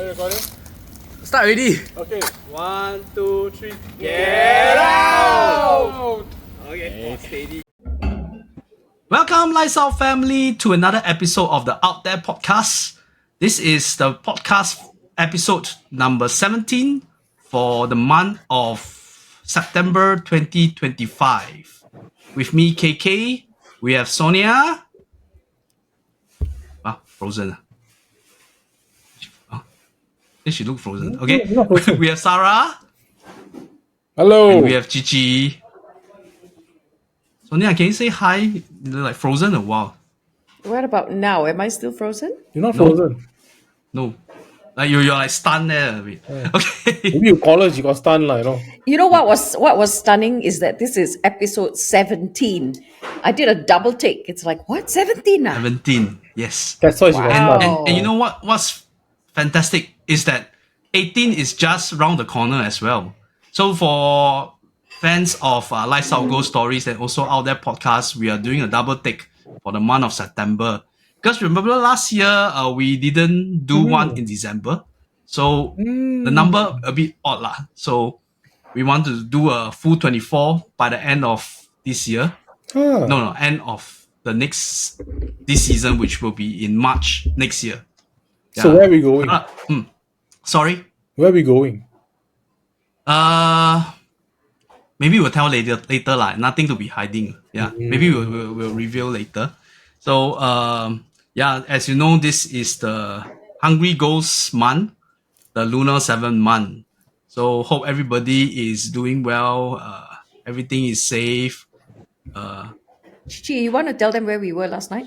Are you recording? Start already. Okay. 1, 2, 3. Get out! Okay, steady. Welcome, Lights Out family, to another episode of the Out There podcast. This is the podcast episode number 17 for the month of September 2025. With me, KK, we have Sonia. Frozen. She look frozen. Okay. We have Sarah. Hello. And we have Chichi. Sonia, can you say hi? You're like frozen or what? What about now? Am I still frozen? You're not frozen. No. Like you're like stunned there a bit. Yeah. Okay. Maybe you call her, she got stunned, You know what was stunning is that this is episode 17. I did a double take. It's like, what? 17 now? 17. Yes. That's why she got Wow. stunned. And you know what's fantastic is that 18 is just round the corner as well. So for fans of Lifestyle Ghost Stories and also Out There podcast, we are doing a double take for the month of September. Because remember last year, we didn't do one in December. So the number a bit odd lah. So we want to do a full 24 by the end of this year. Huh. No, end of this season, which will be in March next year. So where are we going? Sorry? Where are we going? Maybe we'll tell later lah. Nothing to be hiding. Yeah. Maybe we'll reveal later. So as you know, this is the Hungry Ghost month, the lunar 7th month. So hope everybody is doing well. Everything is safe. Chichi, you want to tell them where we were last night?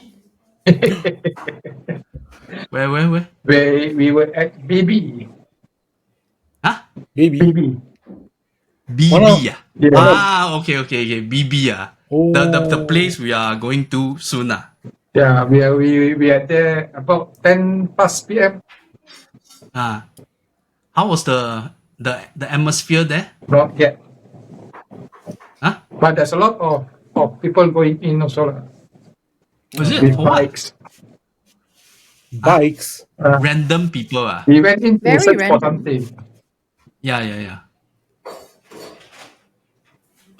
Where? Where we were at BB. Huh? Baby. BB Yeah. Okay. BB Oh. The place we are going to soon Yeah, we are there about 10 past PM. How was the atmosphere there? Not yet. Huh? But there's a lot of people going in also. Was it With for what? bikes. Bikes. Random people We went in to Very search for random. something. Yeah.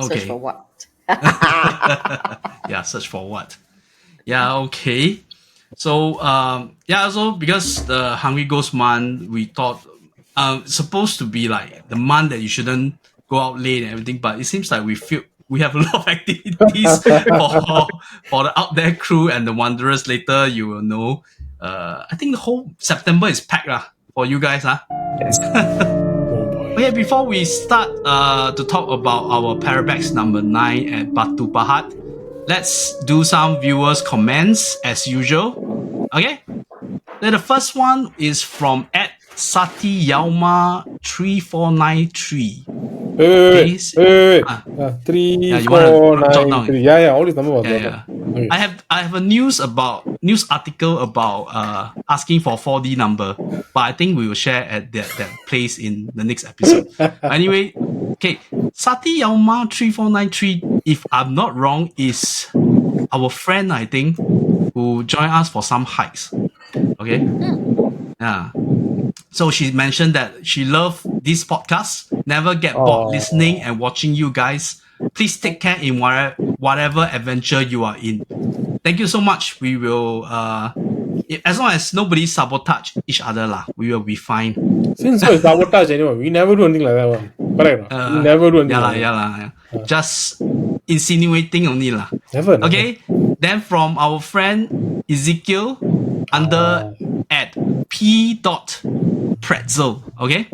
Okay. Search for what? Yeah, search for what? Yeah, okay. So also because the Hungry Ghost month, we thought supposed to be like the month that you shouldn't go out late and everything, but it seems like we have a lot of activities for the Out There crew and the Wanderers. Later you will know. I think the whole September is packed for you guys. Yes. Oh boy. Okay, before we start to talk about our Parabex number 9 at Batu Pahat, let's do some viewers' comments as usual. Okay? Then the first one is from @SatiYauma3493. Wait. 3, Yeah, you 4, wanna jot 9, down? 3. Yeah, all these numbers was Yeah. Okay. I have a news article about asking for 4D number, but I think we will share at that place in the next episode. Anyway, okay, Sati Yauma 3493, if I'm not wrong, is our friend, I think, who joined us for some hikes. Okay? Yeah. So she mentioned that she loved this podcast, never get bored listening and watching you guys. Please take care in whatever adventure you are in. Thank you so much. We will, as long as nobody sabotage each other, we will be fine. Since it's sabotage anyway, we never do anything like that one. Correct. We never do anything like that. Yeah. Just insinuating only lah. Never. Okay. Then from our friend Ezekiel under at p.pretzel. Okay.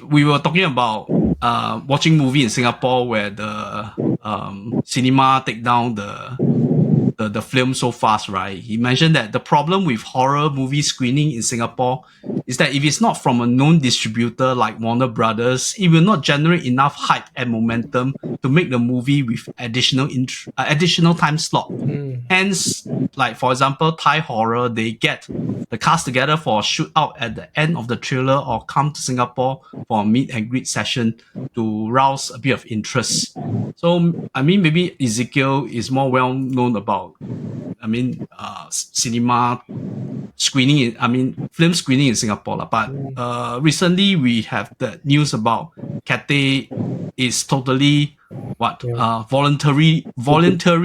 We were talking about watching movie in Singapore where the cinema take down the film so fast, right? He mentioned that the problem with horror movie screening in Singapore is that if it's not from a known distributor like Warner Brothers, it will not generate enough hype and momentum to make the movie with additional time slot. Hence, like for example, Thai horror, they get the cast together for a shootout at the end of the trailer or come to Singapore for a meet and greet session to rouse a bit of interest. So, I mean, maybe Ezekiel is more well known about, cinema film screening in Singapore. But recently we have the news about Cathay is totally voluntary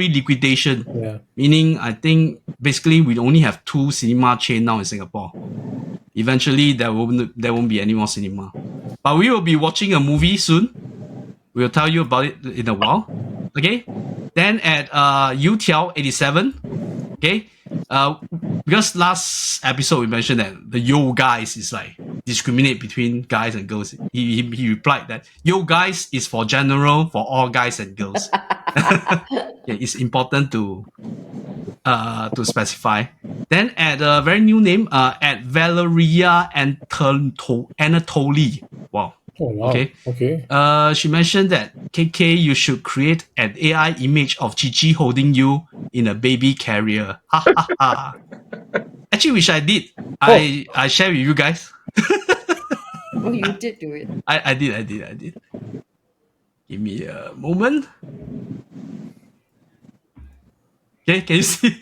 liquidation. Yeah. Meaning, I think basically we only have 2 cinema chain now in Singapore. Eventually, there won't be any more cinema. But we will be watching a movie soon. We'll tell you about it in a while. Okay. Then at UTL 87. Okay. Because last episode we mentioned that the yo guys is like discriminate between guys and girls. He replied that yo guys is for general for all guys and girls. Yeah, it's important to specify. Then at a very new name, at Valeria Anatoli. Wow. Oh, wow. Okay. She mentioned that KK, you should create an AI image of Chichi holding you in a baby carrier. Ha ha ha. Actually, which I did. I shared with you guys. Oh, you did do it. I did. Give me a moment. Okay, can you see?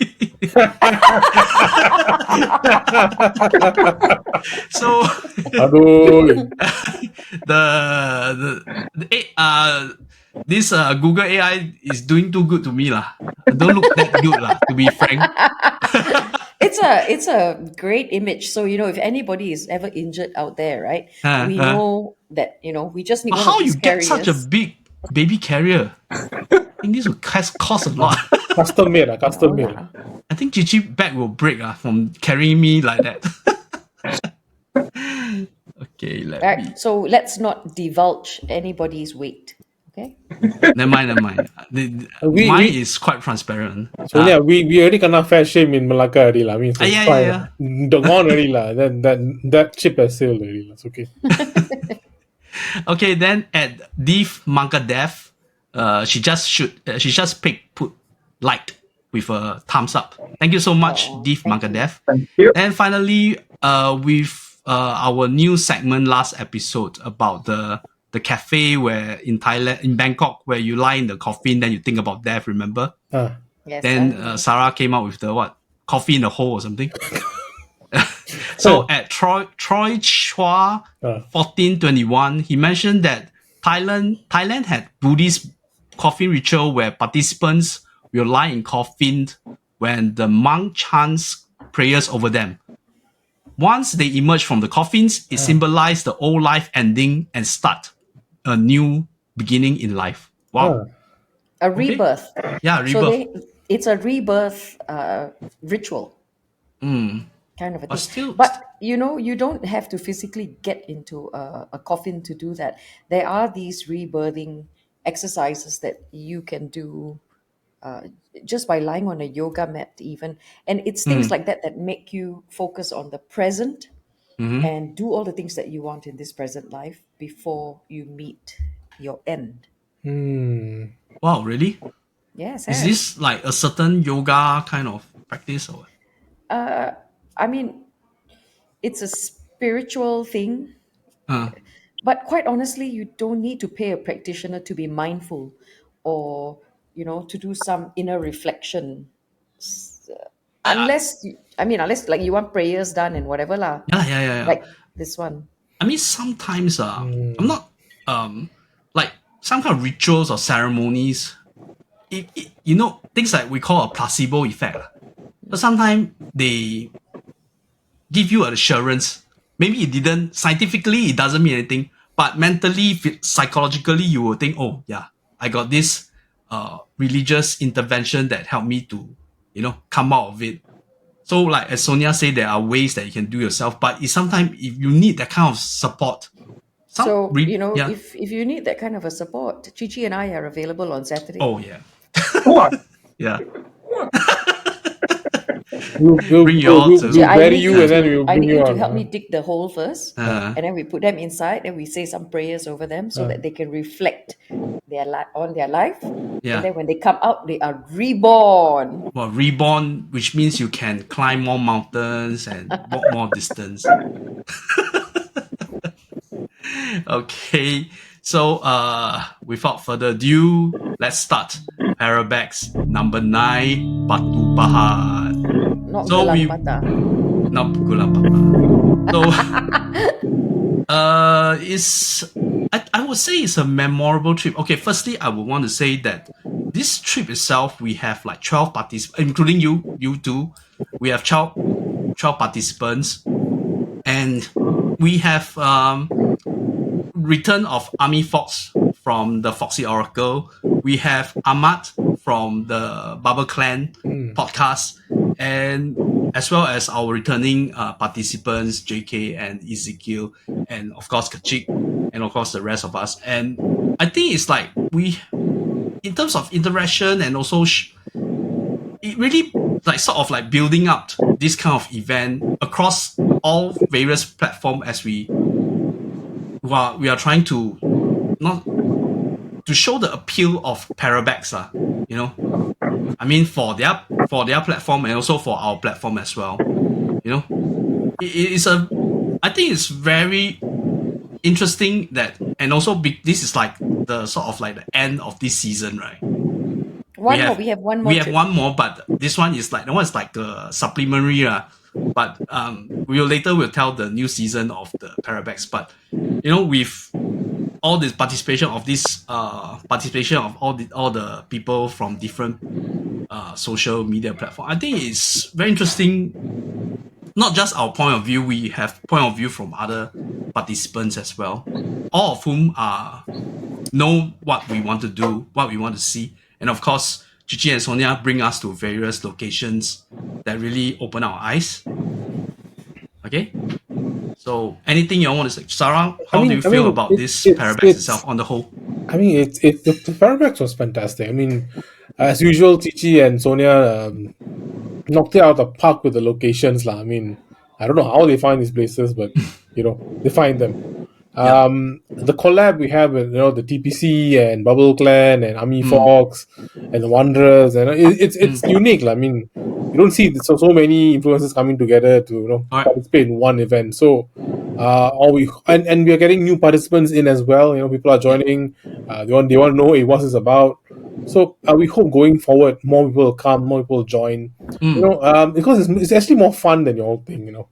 So this Google AI is doing too good to me lah. Don't look that good lah, to be frank. It's a great image. So if anybody is ever injured out there, right? We know that we just need But one how of these you get carriers. such a big baby carrier? I think this will cost a lot. Custom made. I think Chichi back will break from carrying me like that. Okay, So let's not divulge anybody's weight. Okay. Never mind. Mine is quite transparent. So we already kena fair shame in Malacca already lah. I mean, so yeah. The gone already lah. That ship has sailed already lah. It's okay. Okay, then at Div Mangadev, she just put like with a thumbs up. Thank you so much, Div Mangadev. Thank you. And finally, with our new segment last episode about the cafe where in Thailand, in Bangkok, where you lie in the coffin, then you think about death. Remember? Yes. Then Sarah came out with the coffee in the hole or something. So at Troy Chua 1421, he mentioned that Thailand had Buddhist coffin ritual where participants will lie in coffins when the monk chants prayers over them. Once they emerge from the coffins, it symbolizes the old life ending and start a new beginning in life. Wow. A rebirth. Yeah, rebirth. So it's a rebirth ritual. Kind of a thing. But you don't have to physically get into a coffin to do that. There are these rebirthing exercises that you can do just by lying on a yoga mat even. And it's things like that make you focus on the present and do all the things that you want in this present life before you meet your end. Wow, really? Yes. Is this like a certain yoga kind of practice or what? I mean, it's a spiritual thing. But quite honestly, you don't need to pay a practitioner to be mindful or, to do some inner reflection. Unless like you want prayers done and whatever lah. Yeah. Like this one. I mean, sometimes I'm not like some kind of rituals or ceremonies. Things like we call a placebo effect. But sometimes they give you an assurance. Maybe it didn't scientifically, it doesn't mean anything. But mentally, psychologically, you will think, oh yeah, I got this religious intervention that helped me to, come out of it. So like as Sonia said, there are ways that you can do yourself, but it's sometimes if you need that kind of support. If you need that kind of a support, Chichi and I are available on Saturday. Oh yeah. What? Yeah. We'll bring you all to bury you and then we'll I bring need you you to on. help me dig the hole first, and then we put them inside, and we say some prayers over them so that they can reflect on their life. Yeah. And then when they come out, they are reborn. Well, reborn, which means you can climb more mountains and walk more distance. Okay, so without further ado, let's start. Parabex number 9, Batu Pahat. Not So gelang we- mata. Not Gula Papa. So, I would say it's a memorable trip. Okay, firstly, I would want to say that this trip itself, we have like 12 participants, including you two. We have 12 participants, and we have return of Army Fox from the Foxy Oracle. We have Ahmad from the Bubble Clan podcast, and as well as our returning participants, JK and Ezekiel, and of course Kechik, and of course the rest of us. And I think it's like in terms of interaction and also it really like sort of like building up this kind of event across all various platforms as we are trying to not to show the appeal of Parabex, you know. I mean for their platform and also for our platform as well. You know, I think it's very interesting that, and also this is like the sort of like the end of this season, right? We have one more. We have one more, but this one is like a supplementary, but we'll tell the new season of the Parabex. But you know, with all the participation of all the people from different social media platform, I think it's very interesting. Not just our point of view, we have point of view from other participants as well, all of whom know what we want to do, what we want to see. And of course, Chichi and Sonia bring us to various locations that really open our eyes. Okay? So, anything you want to say? Sarah, how do you feel about this Parabex itself on the whole? I mean, the Parabex was fantastic. I mean, as usual, Chichi and Sonia knocked it out of the park with the locations. I mean, I don't know how they find these places, but, you know, they find them. The collab we have with, you know, the TPC and Bubble Clan and Army Fox and the Wanderers, and it's unique. I mean, you don't see so many influencers coming together to, you know, participate in one event. So we are getting new participants in as well. You know, people are joining. They want to know what it's about. So we hope going forward more people will come, more people will join. You know, because it's actually more fun than your whole thing. You know,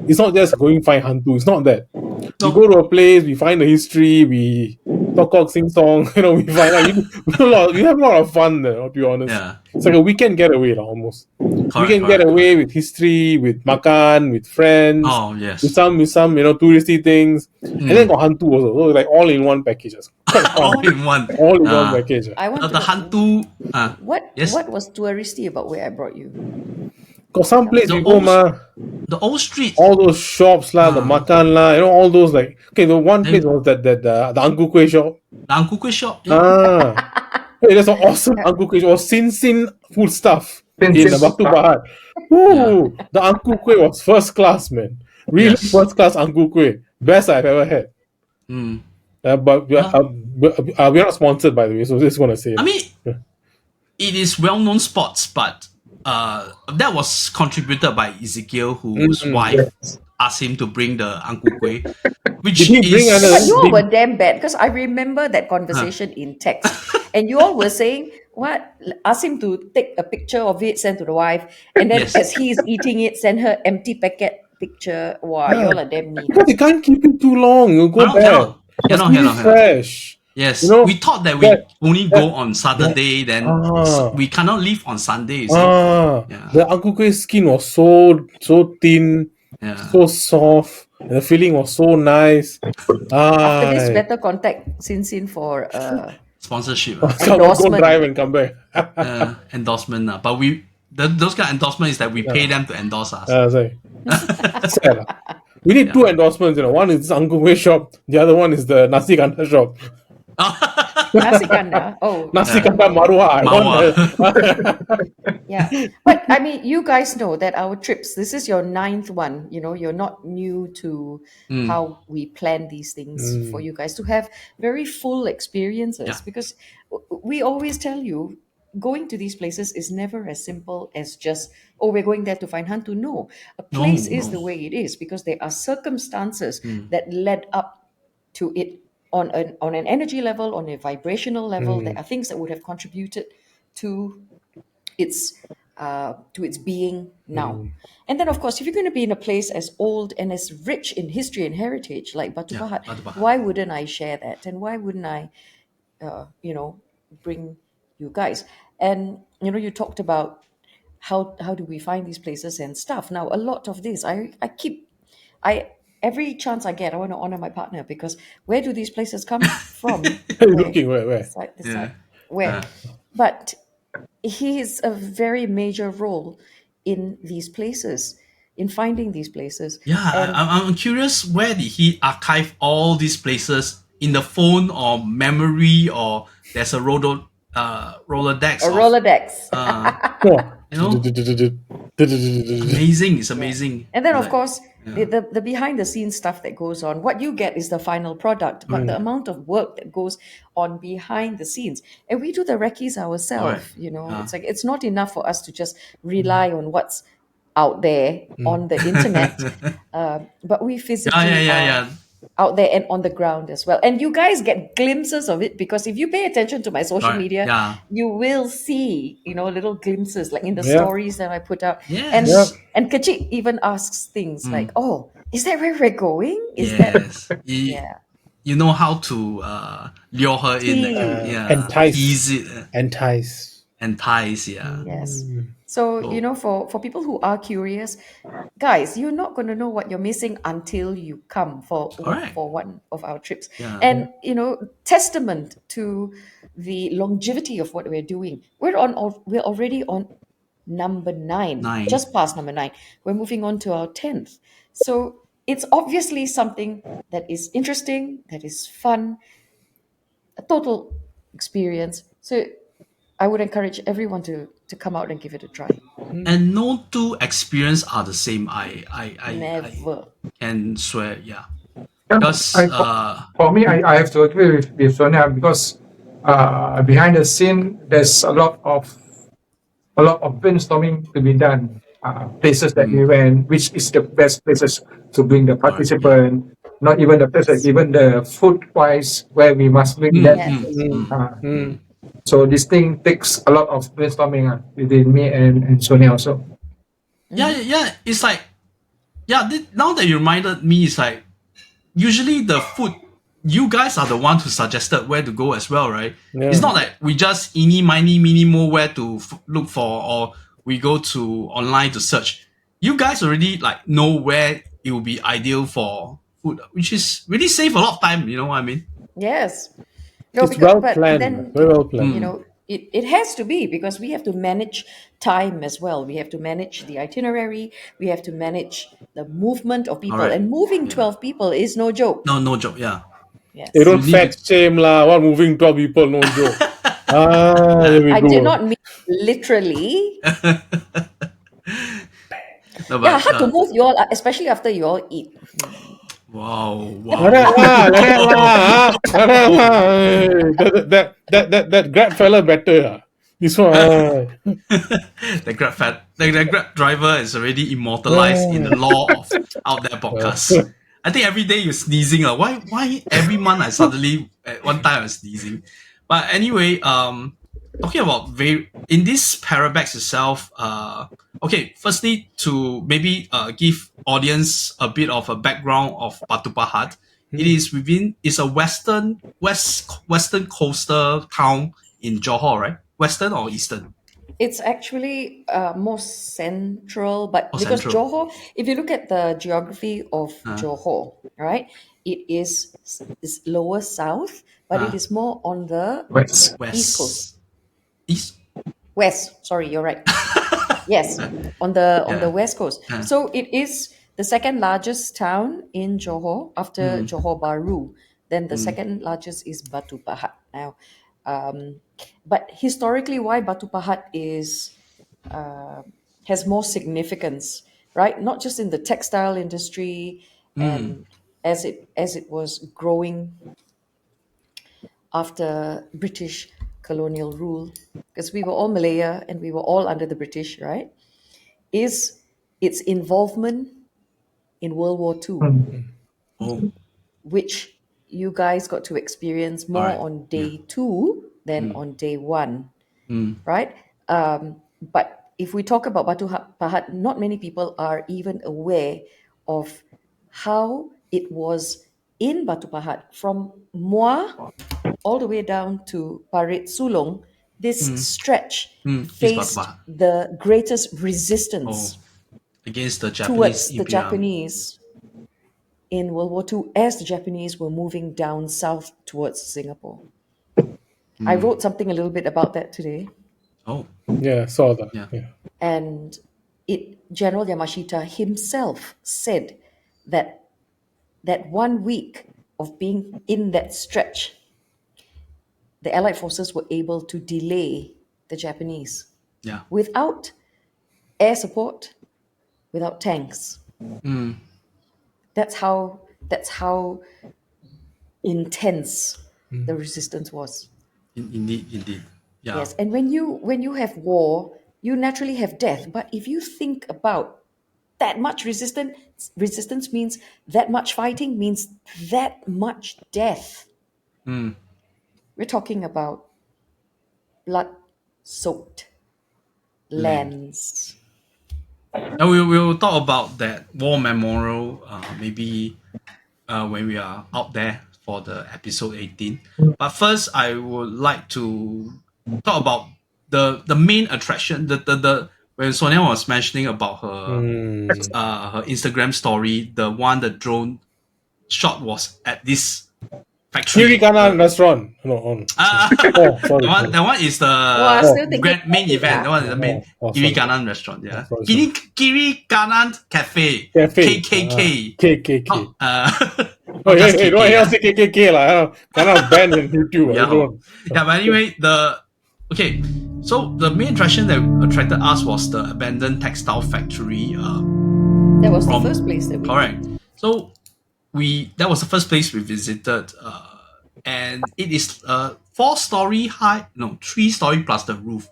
it's not just going find Hantu. It's not that. We go to a place, we find the history, we talk, sing song. You know, we find out we have a lot of fun there. To be honest, it's like a weekend getaway, almost. Weekend getaway with history, with makan, with friends. Oh yes. With some you know touristy things, and then got Hantu also. So like all in one package. all in one package. I want the Hantu. What was touristy about where I brought you? Got some place we go, the old streets, all those shops the makan you know, all those like the one place was that the Ang Ku Kueh shop. The Ang Ku Kueh shop. Hey, that's an awesome Ang Ku Kueh. It was Sin food stuff in the Batu Pahat. The Ang Ku Kueh was first class, man. Really first class Ang Ku Kueh. Best I've ever had. But we're not sponsored, by the way, so just want to say. I mean, it is well-known spots, but that was contributed by Ezekiel, whose wife asked him to bring the Ang Ku Kueh. But you all were damn bad, because I remember that conversation in text, and you all were saying, what? Ask him to take a picture of it, send to the wife, and then as he's eating it, send her empty packet picture. Wow, you all are damn mean. Because you can't keep it too long, you'll go bad. It's fresh. Yes, you know, we thought that we only go on Saturday, then we cannot leave on Sunday. The Ang Ku Kueh skin was so thin, so soft, and the feeling was so nice. After this, better contact Sin for sponsorship. Go drive and come back. Endorsement, but those kind of endorsement is that we pay them to endorse us. Sad. We need two endorsements. You know, one is Ang Ku Kueh shop, the other one is the Nasi Kanda shop. Nasi Kanda. Oh, Nasi Kanda Marwa. Yeah, but I mean, you guys know that our trips. This is your 9th one. You know, you're not new to how we plan these things for you guys to have very full experiences. Because we always tell you, going to these places is never as simple as just, we're going there to find Hantu. No, a place is the way it is because there are circumstances that led up to it. On an energy level, on a vibrational level, there are things that would have contributed to its to its being now. And then, of course, if you're going to be in a place as old and as rich in history and heritage like Batu Pahat, Batu Pahat. why wouldn't I share that? And why wouldn't I, bring you guys? And, you talked about how do we find these places and stuff. Now, a lot of this, I every chance I get, I want to honor my partner, because where do these places come from? Where? Looking where? This side, this Yeah. side. Where? But he is a very major role in these places, in finding these places. Yeah, And I'm curious, where did he archive all these places in the phone or memory, or there's a Rolodex a of Rolodex. Oh. you know amazing. It's amazing. And then, It's of like, course, yeah. the behind the scenes stuff that goes on. What you get is the final product, but the amount of work that goes on behind the scenes. And we do the recce's ourselves, Correct. It's like it's not enough for us to just rely on what's out there on the internet, but we physically are Yeah. out there and on the ground as well. And you guys get glimpses of it, because if you pay attention to my social Correct. media, Yeah. you will see, little glimpses like in the Yeah. stories that I put out. Yes. And Kechik even asks things like, "Oh, is that where we're going? Is that Yes. yeah?" You know how to lure her in, tease it, Entice. entice. Yeah. Yes. So, for people who are curious, guys, you're not going to know what you're missing until you come Correct. for one of our trips. Yeah. And, testament to the longevity of what we're doing. We're already on number 9, 9. just past number 9. We're moving on to our 10th. So, it's obviously something that is interesting, that is fun, a total experience. So I would encourage everyone to come out and give it a try. And no two experience are the same. I Never. can swear. Yeah. Yeah, Because for me, I have to agree with Sonia, because behind the scene, there's a lot of brainstorming to be done. Places that we went, which is the best places to bring the correct. Yeah. participant, not even the places, even the food wise, where we must bring that. Yes. So this thing takes a lot of brainstorming within me and Sonia also. Yeah. It's like, now that you reminded me, it's like usually the food, you guys are the one who suggested where to go as well, right? Yeah. It's not like we just eeny miny miny mo where to look for, or we go to online to search. You guys already like know where it will be ideal for food, which is really save a lot of time. You know what I mean? Yes. No, It's well but planned. then Very well planned. it has to be, because we have to manage time as well. We have to manage the itinerary. We have to manage the movement of people, Correct. and moving Yeah. 12 people is no joke. No joke. Yeah. Yes. They don't You need fat shame lah. What moving 12 people, no joke. There we I go. did not mean literally. No, Yeah, but hard to move you all, especially after you all eat. wow. Like that lah. Hey, that Grab fella better. This one. The Grab driver is already immortalized in the law of out there podcast. I think every day you're sneezing. Why every month I suddenly at one time I'm sneezing? But anyway, talking about in this Parabex itself, okay, firstly to maybe give audience a bit of a background of Batu Pahat. It's a western coastal town in Johor, right? Western or eastern? It's actually more central, but Oh, because central. Johor, if you look at the geography of Johor, right, it is lower south, but it is more on the West. east coast. East? West, sorry, you're right. Yes, on the Yeah. west coast. So it is the second largest town in Johor after Johor Bahru. Then the second largest is Batu Pahat. Now, but historically, why Batu Pahat has more significance, right? Not just in the textile industry, and as it was growing after British colonial rule, because we were all Malaya and we were all under the British, right? Is its involvement in World War II, Oh, which you guys got to experience more alright. on day 2 than on day 1, right? But if we talk about Batu Pahat, not many people are even aware of how it was in Batu Pahat from Muar all the way down to Parit Sulong. This stretch East Batu faced Pahat. the greatest resistance Against the Japanese towards the Imperial Army. Japanese in World War II as the Japanese were moving down south towards Singapore. I wrote something a little bit about that today. Oh, Yeah, saw that. yeah. Yeah. And General Yamashita himself said that 1 week of being in that stretch, the Allied forces were able to delay the Japanese Yeah. without air support, without tanks. That's how intense the resistance was. Indeed. Yeah. Yes, and when you have war, you naturally have death. But if you think about that much resistance means that much fighting means that much death. We're talking about blood-soaked Land. lands. And we'll talk about that war memorial maybe when we are out there for the episode 18. But first, I would like to talk about the main attraction. The when Sonia was mentioning about her Instagram story, the drone shot was at this factory. Kirikanan restaurant. No, oh, oh, sorry. That one is the Oh, I was still thinking main event. yeah. That one is the main Kiri Sorry. Kanan restaurant. Yeah, Sorry. Kiri Kanan Cafe. Cafe. KKK. KKK. Not Oh, just hey, KK. don't hear say KKK lah. Kana banned on YouTube. Yeah, I don't. yeah, but anyway, so the main attraction that attracted us was the abandoned textile factory. That was the first place that we Correct. So that was the first place we visited, and it is 4-story high, no, 3-story plus the roof,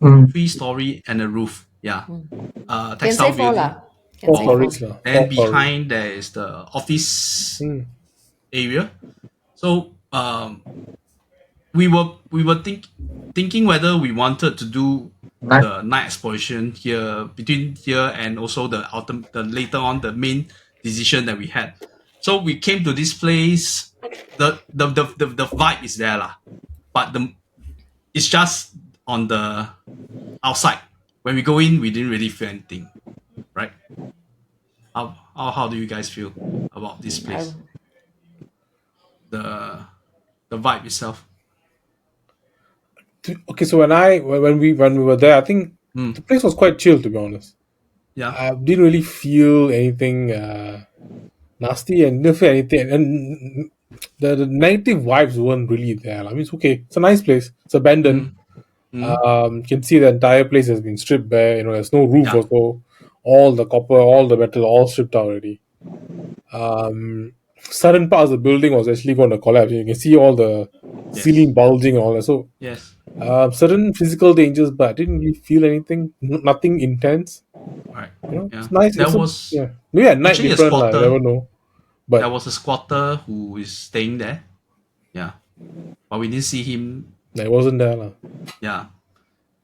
3-story and a roof. Yeah, can textile say four building. lah. Can say four. Stories lah. Then behind there is the office area. So we were thinking whether we wanted to do the night exploration here between here and also the later on the main decision that we had. So we came to this place. The vibe is there lah, but it's just on the outside. When we go in, we didn't really feel anything, right? How do you guys feel about this place? The vibe itself. Okay, so when we were there, I think the place was quite chill, to be honest. Yeah. I didn't really feel anything nasty and didn't feel anything. And the negative vibes weren't really there. I mean, it's okay. It's a nice place. It's abandoned. You can see the entire place has been stripped bare. There's no roof Yeah. or so. All the copper, all the metal, all stripped out already. Certain parts of the building was actually going to collapse. You can see all the ceiling bulging and all that. So Yes. certain physical dangers, but I didn't really feel anything. Nothing intense. Right. It's nice. Maybe at night actually a different. I squatter. never know. But there was a squatter who is staying there. Yeah, but we didn't see him. it wasn't there lah. Yeah.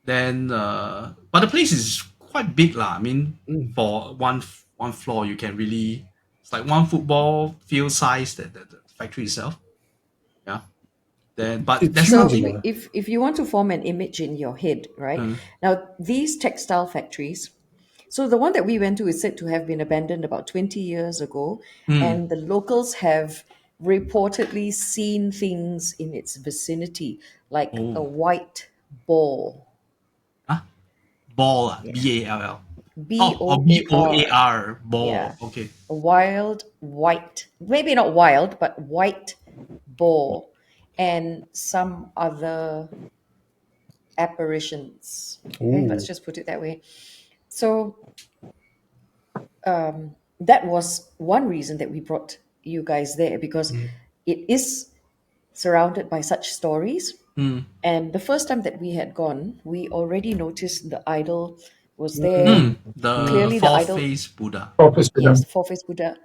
Then, but the place is quite big lah. I mean, for one floor, you can really. It's like one football field size. The factory itself. Yeah. Then, but It's there's So nothing. if you want to form an image in your head, right? Now these textile factories, so the one that we went to is said to have been abandoned about 20 years ago, and the locals have reportedly seen things in its vicinity, like a white ball. Ball. BALL. BOAR. Ball. Yeah. Okay. A wild white, maybe not wild, but white ball, and some other apparitions. Okay, let's just put it that way. So that was one reason that we brought you guys there, because it is surrounded by such stories. And the first time that we had gone, we already noticed the idol was there. The Clearly the idol, four-faced Buddha. yes, four-faced Buddha.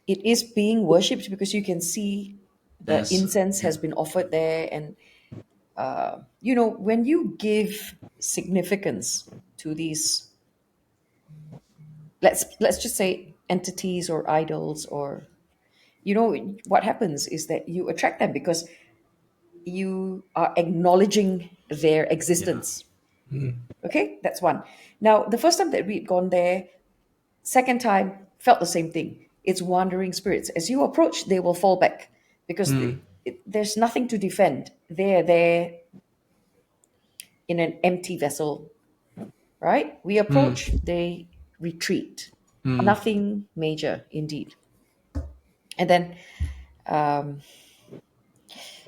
It is being worshipped because you can see the incense has been offered there, and when you give significance to these, let's just say entities or idols, or what happens is that you attract them because you are acknowledging their Yeah. existence. Okay, that's one. Now, the first time that we'd gone there, second time felt the same thing. It's wandering spirits. As you approach, they will fall back because there's nothing to defend. They're there in an empty vessel, right? We approach, they retreat. Nothing major, indeed. And then,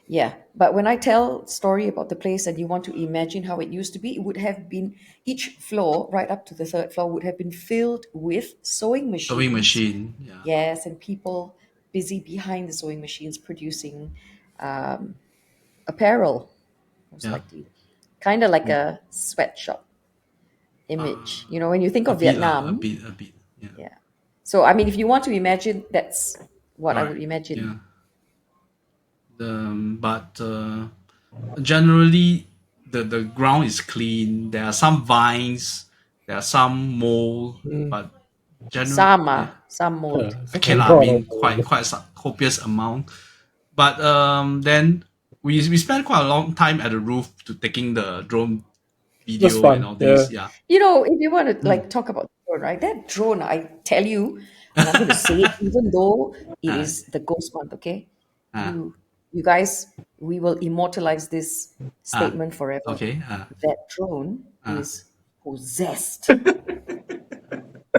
yeah. But when I tell story about the place and you want to imagine how it used to be, it would have been each floor, right up to the third floor, would have been filled with sewing Sewing machines. machine. Yeah. Yes, and people busy behind the sewing machines producing apparel, most Yeah. likely. Kind of like a sweatshop image. When you think A of bit. Vietnam, A bit. Yeah. yeah. So, I mean, if you want to imagine, that's what I Right. would imagine. Yeah. But generally, the ground is clean. There are some vines. There are some mold, but general. Yeah. Some mold. It's Okay a lah. I lot mean, of quite a copious amount. But then we spent quite a long time at the roof to taking the drone That's video and fun. all Yeah. these. Yeah. If you want to talk about the drone, right? That drone, I tell you, and I'm going to say it, even though it Uh, is the ghost month, okay? uh, You guys, we will immortalize this uh, statement forever. okay. That drone is possessed.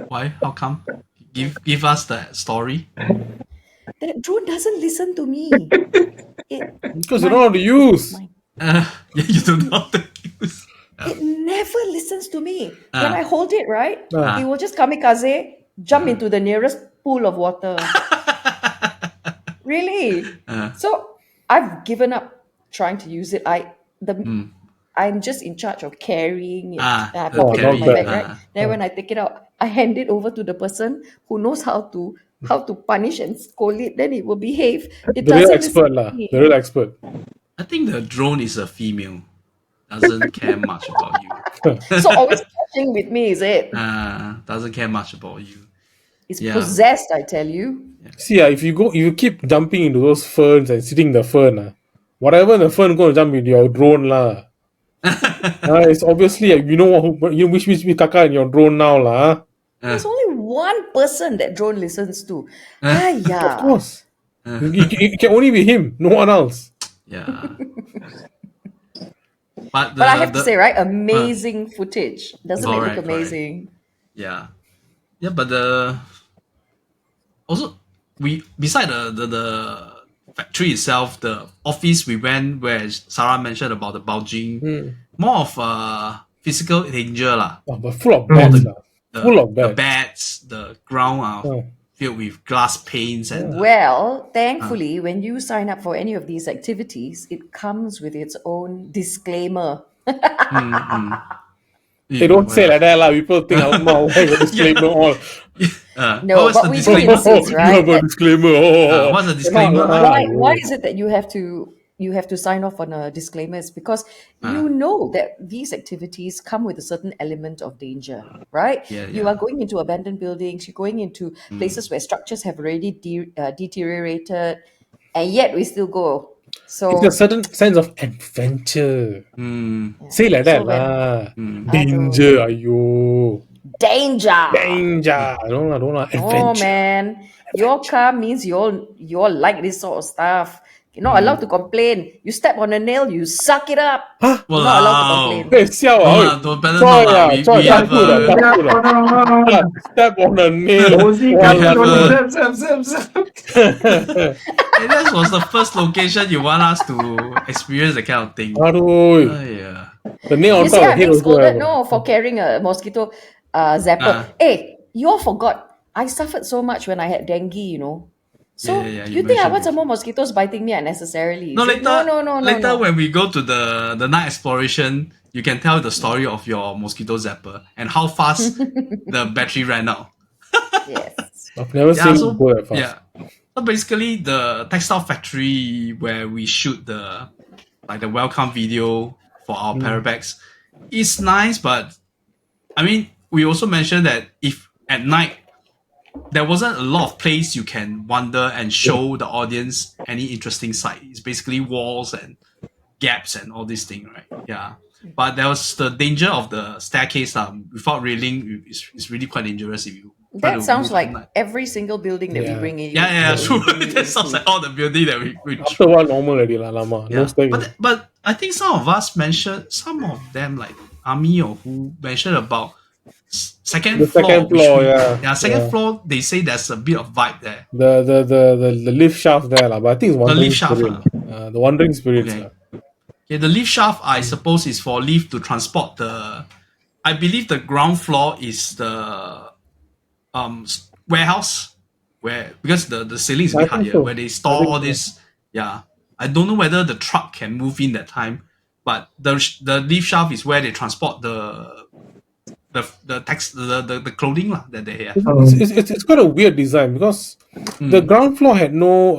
Why? How come? Give us the story. That drone doesn't listen to me. Because you know how to use. Yeah, you don't know how to use. It never listens to me. When Ah. I hold it, right, Ah. it will just kamikaze, jump into the nearest pool of water. Really? So I've given up trying to use it. I'm just in charge of carrying it. I pop it on my carry. bag, right? Then when I take it out, I hand it over to the person who knows how to punish and scold it. Then it will behave. It The real doesn't listen expert to lah. me. The real expert. I think the drone is a female. Doesn't care much about you. So always catching with me, is it? Doesn't care much about you. It's Yeah. possessed, I tell you. See, if you keep jumping into those ferns and sitting in the fern, whatever the fern going to jump into your drone lah. It's obviously you know which kaka in your drone now lah. There's only one person that drone listens to. Of Hiya. course, it can only be him, no one else. Yeah. But I have to say, right, amazing footage. Doesn't it look amazing? Yeah. Yeah, but also we beside the factory itself, the office we went where Sarah mentioned about the bulging, more of physical danger lah. Oh, but full of bats lah. Full of The bats. bats, the ground are filled with glass panes and Well, thankfully, when you sign up for any of these activities, it comes with its own disclaimer. They don't say like that lah. People think why got disclaimer all. No, but we do insist, right? You have a disclaimer. What's the disclaimer? Why is it that you have to sign off on a disclaimer? It's because you know that these activities come with a certain element of danger, right? You are going into abandoned buildings, you're going into places where structures have already deteriorated, and yet we still go. So it's a certain sense of adventure. Say like that lah. Danger, ayo. Danger. Don't know. Adventure. Oh man, your car means you all like this sort of stuff. You're not allowed to complain. You step on a nail, you suck it up. Huh? You're not allowed to complain. Hey, siao ah. Better not lah. We have Step on a nail. that was the first location you want us to experience that kind of thing. Yeah. The nail on You top see, of the I'm head being also scolded have. for carrying a mosquito zapper. Hey, you all forgot. I suffered so much when I had dengue, So you think I want some more mosquitoes biting me unnecessarily? No, later, No. Later, when we go to the night exploration, you can tell the story of your mosquito zapper and how fast the battery ran out. Yes. I've never seen it go that fast. Yeah. So basically, the textile factory where we shoot the like the welcome video for our Parabex. It's nice, but I mean, we also mentioned that if at night there wasn't a lot of place you can wander and show the audience any interesting sight. It's basically walls and gaps and all these things, right? Yeah. But there was the danger of the staircase without railing. It's really quite dangerous if you try That to sounds move at like night. every single building that we Yeah. bring in. Yeah, true. That sounds like all the building that we After a while, normal already, lama. No yeah. staircase. But I think some of us mentioned, some of them like Ami or who mentioned about second The floor. second floor, yeah. Second Yeah. floor. They say there's a bit of vibe there. The lift shaft there, lah. But I think it's wandering lift shaft, spirit. The wandering spirits. Okay. Okay, the lift shaft I suppose is for lift to transport the. I believe the ground floor is the warehouse where because the ceiling is a I bit think higher so. where they store I think all so. this. Yeah, I don't know whether the truck can move in that time, but the lift shaft is where they transport the clothing lah that they have. It's quite a weird design because the ground floor had no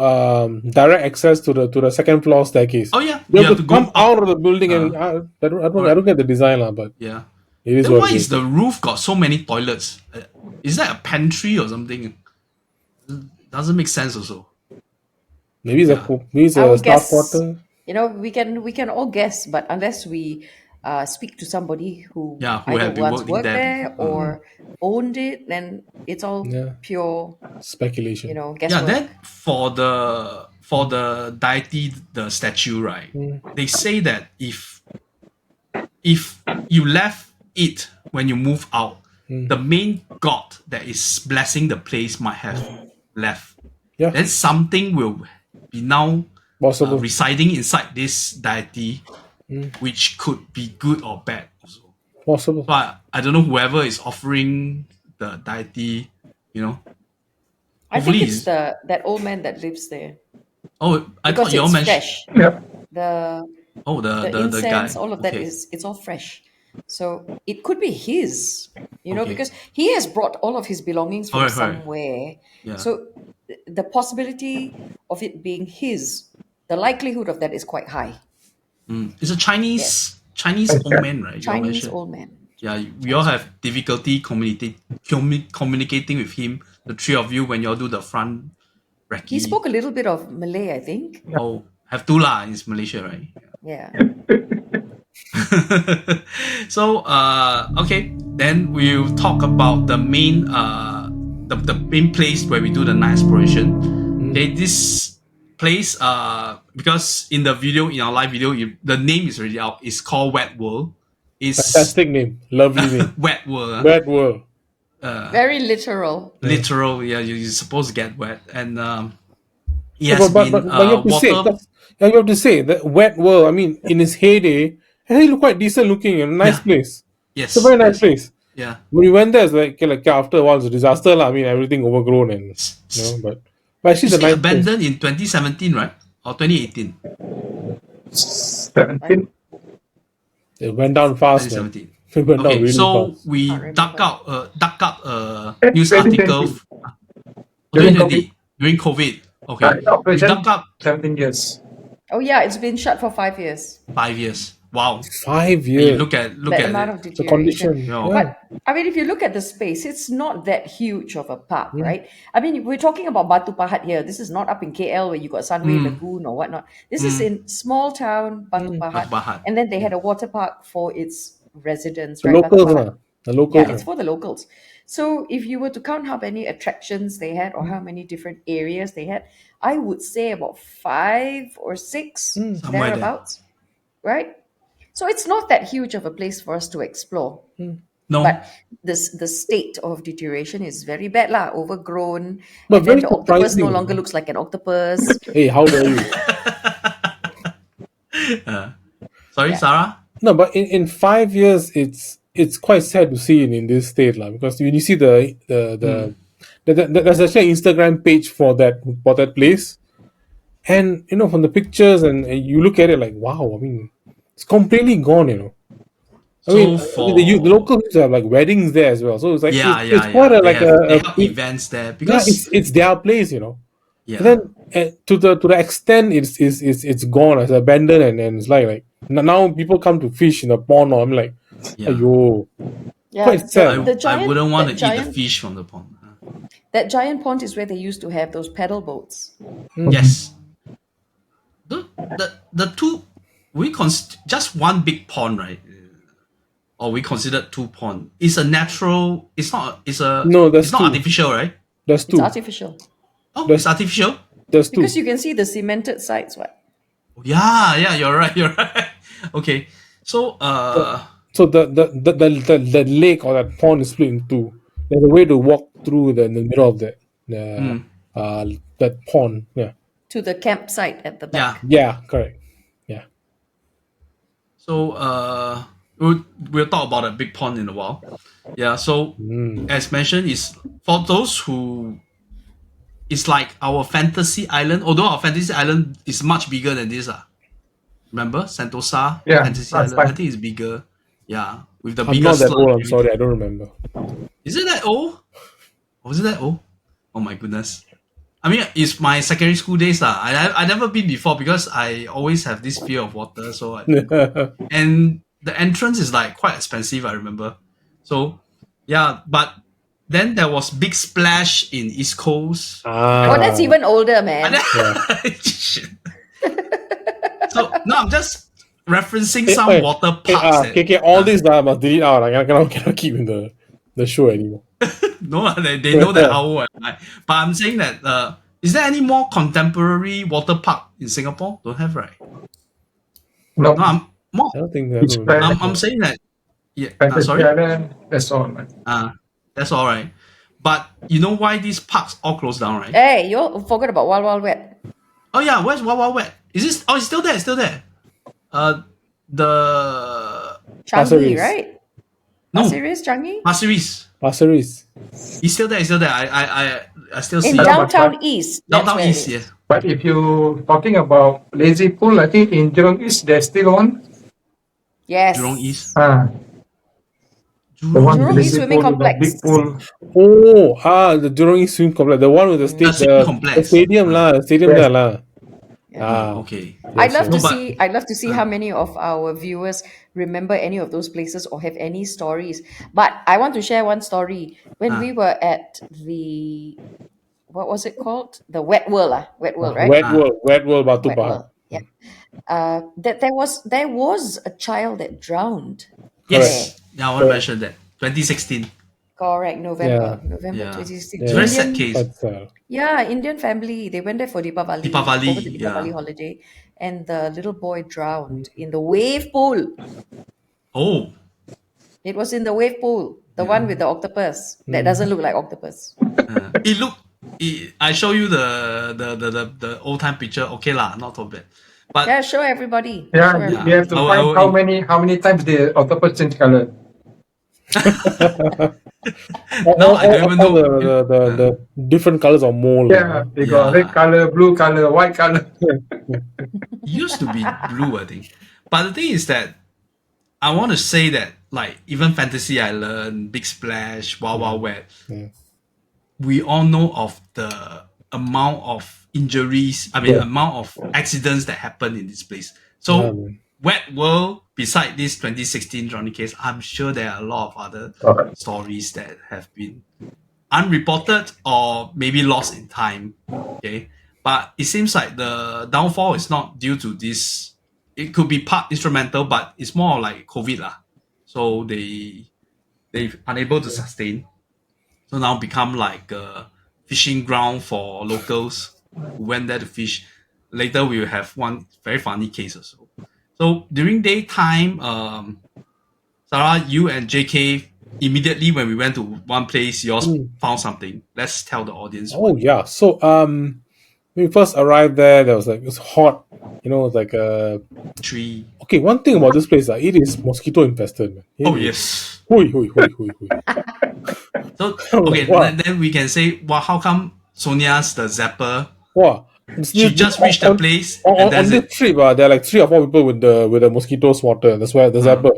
direct access to the second floor staircase. Oh yeah, You you have to go come up. out of the building, and I don't get the design lah, but Yeah. it is Then what why it is the roof got so many toilets? Is that a pantry or something? Doesn't make sense also. Maybe it's I a would staff guess, quarter. we can all guess, but unless we speak to somebody who who either have been once working worked there there or owned it, then it's all Yeah. pure, Speculation. guesswork. Then for the deity, the statue, right? They say that if you left it when you move out, the main god that is blessing the place might have left. Yeah. Then something will be now Possible. residing inside this deity, which could be good or bad also. Possible. But I don't know whoever is offering the deity, I think hopefully it's that old man that lives there Oh, I because thought you all it's mentioned. fresh. Yep. The The incense, guy. all of that Okay. it's all fresh. So it could be his, Okay. because he has brought all of his belongings from Alright. somewhere. Yeah. So the possibility of it being his, the likelihood of that is quite high. It's a Chinese old man, right? You all Chinese mentioned. old man. Yeah, we all have difficulty communicating with him. The three of you when you all do the front recce. He spoke a little bit of Malay, I think. Oh, have to lah. It's Malaysia, right? Yeah. So okay, then we'll talk about the main the main place where we do the night exploration. Okay, this place because in the video, in our live video, the name is already out. It's called Wet World. It's Fantastic name. Lovely name. Wet World. Wet world. Very literal. Literal, yeah. You're supposed to get wet, and it No, has been but you have to say water. you have to say that Wet World. I mean, in his heyday, he looked quite decent looking and a nice Yeah. place. Yes, It's a very nice place. Yeah. When we went there, it's like after a while, it's a disaster lah. I mean, everything overgrown and but actually, It's the nice place. abandoned in 2017, right? Or 2018? 17. It went down fast, man. 2017. It went down Okay, really so fast. we Can't dug up a news 2020. article. During 2020 during COVID. Okay, we Operation dug up 17 years. Oh yeah, it's been shut for 5 years. 5 years. Wow. 5 You years. look at That amount it. of The deterioration. condition. Yeah. Yeah. But I mean, if you look at the space, it's not that huge of a park, Mm. right? I mean, we're talking about Batu Pahat here. This is not up in KL where you got Sunway Lagoon or whatnot. This is in small town Batu Pahat, Batu Pahat. and then they had a water park for its residents, The right? Batu locals, Pahat. lah. The locals. Yeah, it's for the locals. So if you were to count how many attractions they had or how many different areas they had, I would say about 5 or 6 Somewhere there. thereabouts, right? So it's not that huge of a place for us to explore. No. But the state of deterioration is very bad lah, overgrown. But And then very the octopus no surprising. longer looks like an octopus. Hey, how dare you? Sorry, Sarah? No, but in 5 years, it's quite sad to see it in this state, lah. Because when you see there's actually an Instagram page for that place, and from the pictures and you look at it like, wow. I mean, it's completely gone. I So mean, for the locals used to have like weddings there as well, so it's like it's quite they a have events there yeah, because it's their place. And then to the extent it's gone, it's abandoned, and it's like now people come to fish in the pond. Or I'm like, ayo, quite sad. I wouldn't want to eat the fish from the pond. That giant pond is where they used to have those paddle boats. Yes. The two, just one big pond, right? Or we considered two pond. It's a natural. It's not. It's a. No, that's it's not two. artificial, right? That's two. It's artificial. Oh, it's artificial. That's two. Because you can see the cemented sides. What? Yeah, you're right. You're right. Okay, so So the lake or that pond is split in two. There's a way to walk through the middle of that pond. Yeah. To the campsite at the back. Yeah. Correct. Yeah. So we'll talk about a big pond in a while. Yeah. So as mentioned, is for those who. It's like our fantasy island, although our fantasy island is much bigger than this. Remember Sentosa fantasy island? I think it's bigger. Yeah, with the bigger. I'm not that old. I'm sorry, I don't remember. Is it that old? Was it that old? Oh my goodness! I mean, it's my secondary school days lah. I never been before because I always have this fear of water. So and the entrance is like quite expensive. I remember. So yeah, but. Then there was Big Splash in East Coast. Oh, that's even older, man. So no, I'm just referencing some water parks. All this must delete out. I cannot keep in the show anymore. No, they know that how old am I. But I'm saying that is there any more contemporary water park in Singapore? Don't have, right? No, I don't think I'm saying that. Yeah, sorry. That's all, man. That's all right. But you know why these parks all closed down, right? Hey, you forgot about Wild Wild Wet. Oh yeah, where's Wild Wild Wet? Is this? Oh, it's still there. It's still there. The Changi, right? No, Pasir Ris, Changi. Pasir Ris. He's still there. He's still there. I still see. In downtown East. Downtown East, yes. But if you talking about lazy pool, I think in Jurong East there's still one. Yes. Jurong East. The one Jurong East Swimming Complex. Big pool. The Jurong East Swimming Complex, the one with the stadium lah, the stadium there lah. Okay. I'd love to see how many of our viewers remember any of those places or have any stories. But I want to share one story. When we were at the, what was it called? The Wet World, Wet World, right? Wet World, Batu Pahat. Yeah. That there was a child that drowned. Yes. Yeah, I want to mention that. 2016. Correct, November 2016. It's a very sad case. Yeah, Indian family. They went there for Deepavali. Over the Deepavali holiday. And the little boy drowned in the wave pool. Oh. It was in the wave pool. The one with the octopus. That doesn't look like octopus. I show you the old time picture. Okay lah, not so bad. But yeah, show everybody. Yeah, we have to find how many times the octopus change color. No, I don't even know the different colors of mold. Yeah, they got red color, blue color, white color. It used to be blue, I think. But the thing is that I want to say that like even Fantasy Island, Big Splash, Wild Wild Wet, we all know of the amount of injuries. Amount of accidents that happen in this place. So Wet World, beside this 2016 Johnny case, I'm sure there are a lot of other stories that have been unreported or maybe lost in time. Okay, but it seems like the downfall is not due to this. It could be part instrumental, but it's more like COVID lah. So they're unable to sustain. So now become like a fishing ground for locals who went there to fish. Later we will have one very funny case or so. So during daytime, Sarah, you and JK, immediately when we went to one place, yours found something. Let's tell the audience. Oh yeah. So when we first arrived there was like, it was hot. You know, it's like a tree. Okay, one thing about this place, it is mosquito infested. Man. Yes. Hui. So okay, then we can say, well, how come Sonia's the zapper? Wow. She just reached the place. On this trip, there are like 3 or 4 people with the mosquito swatter. That's why the zapper.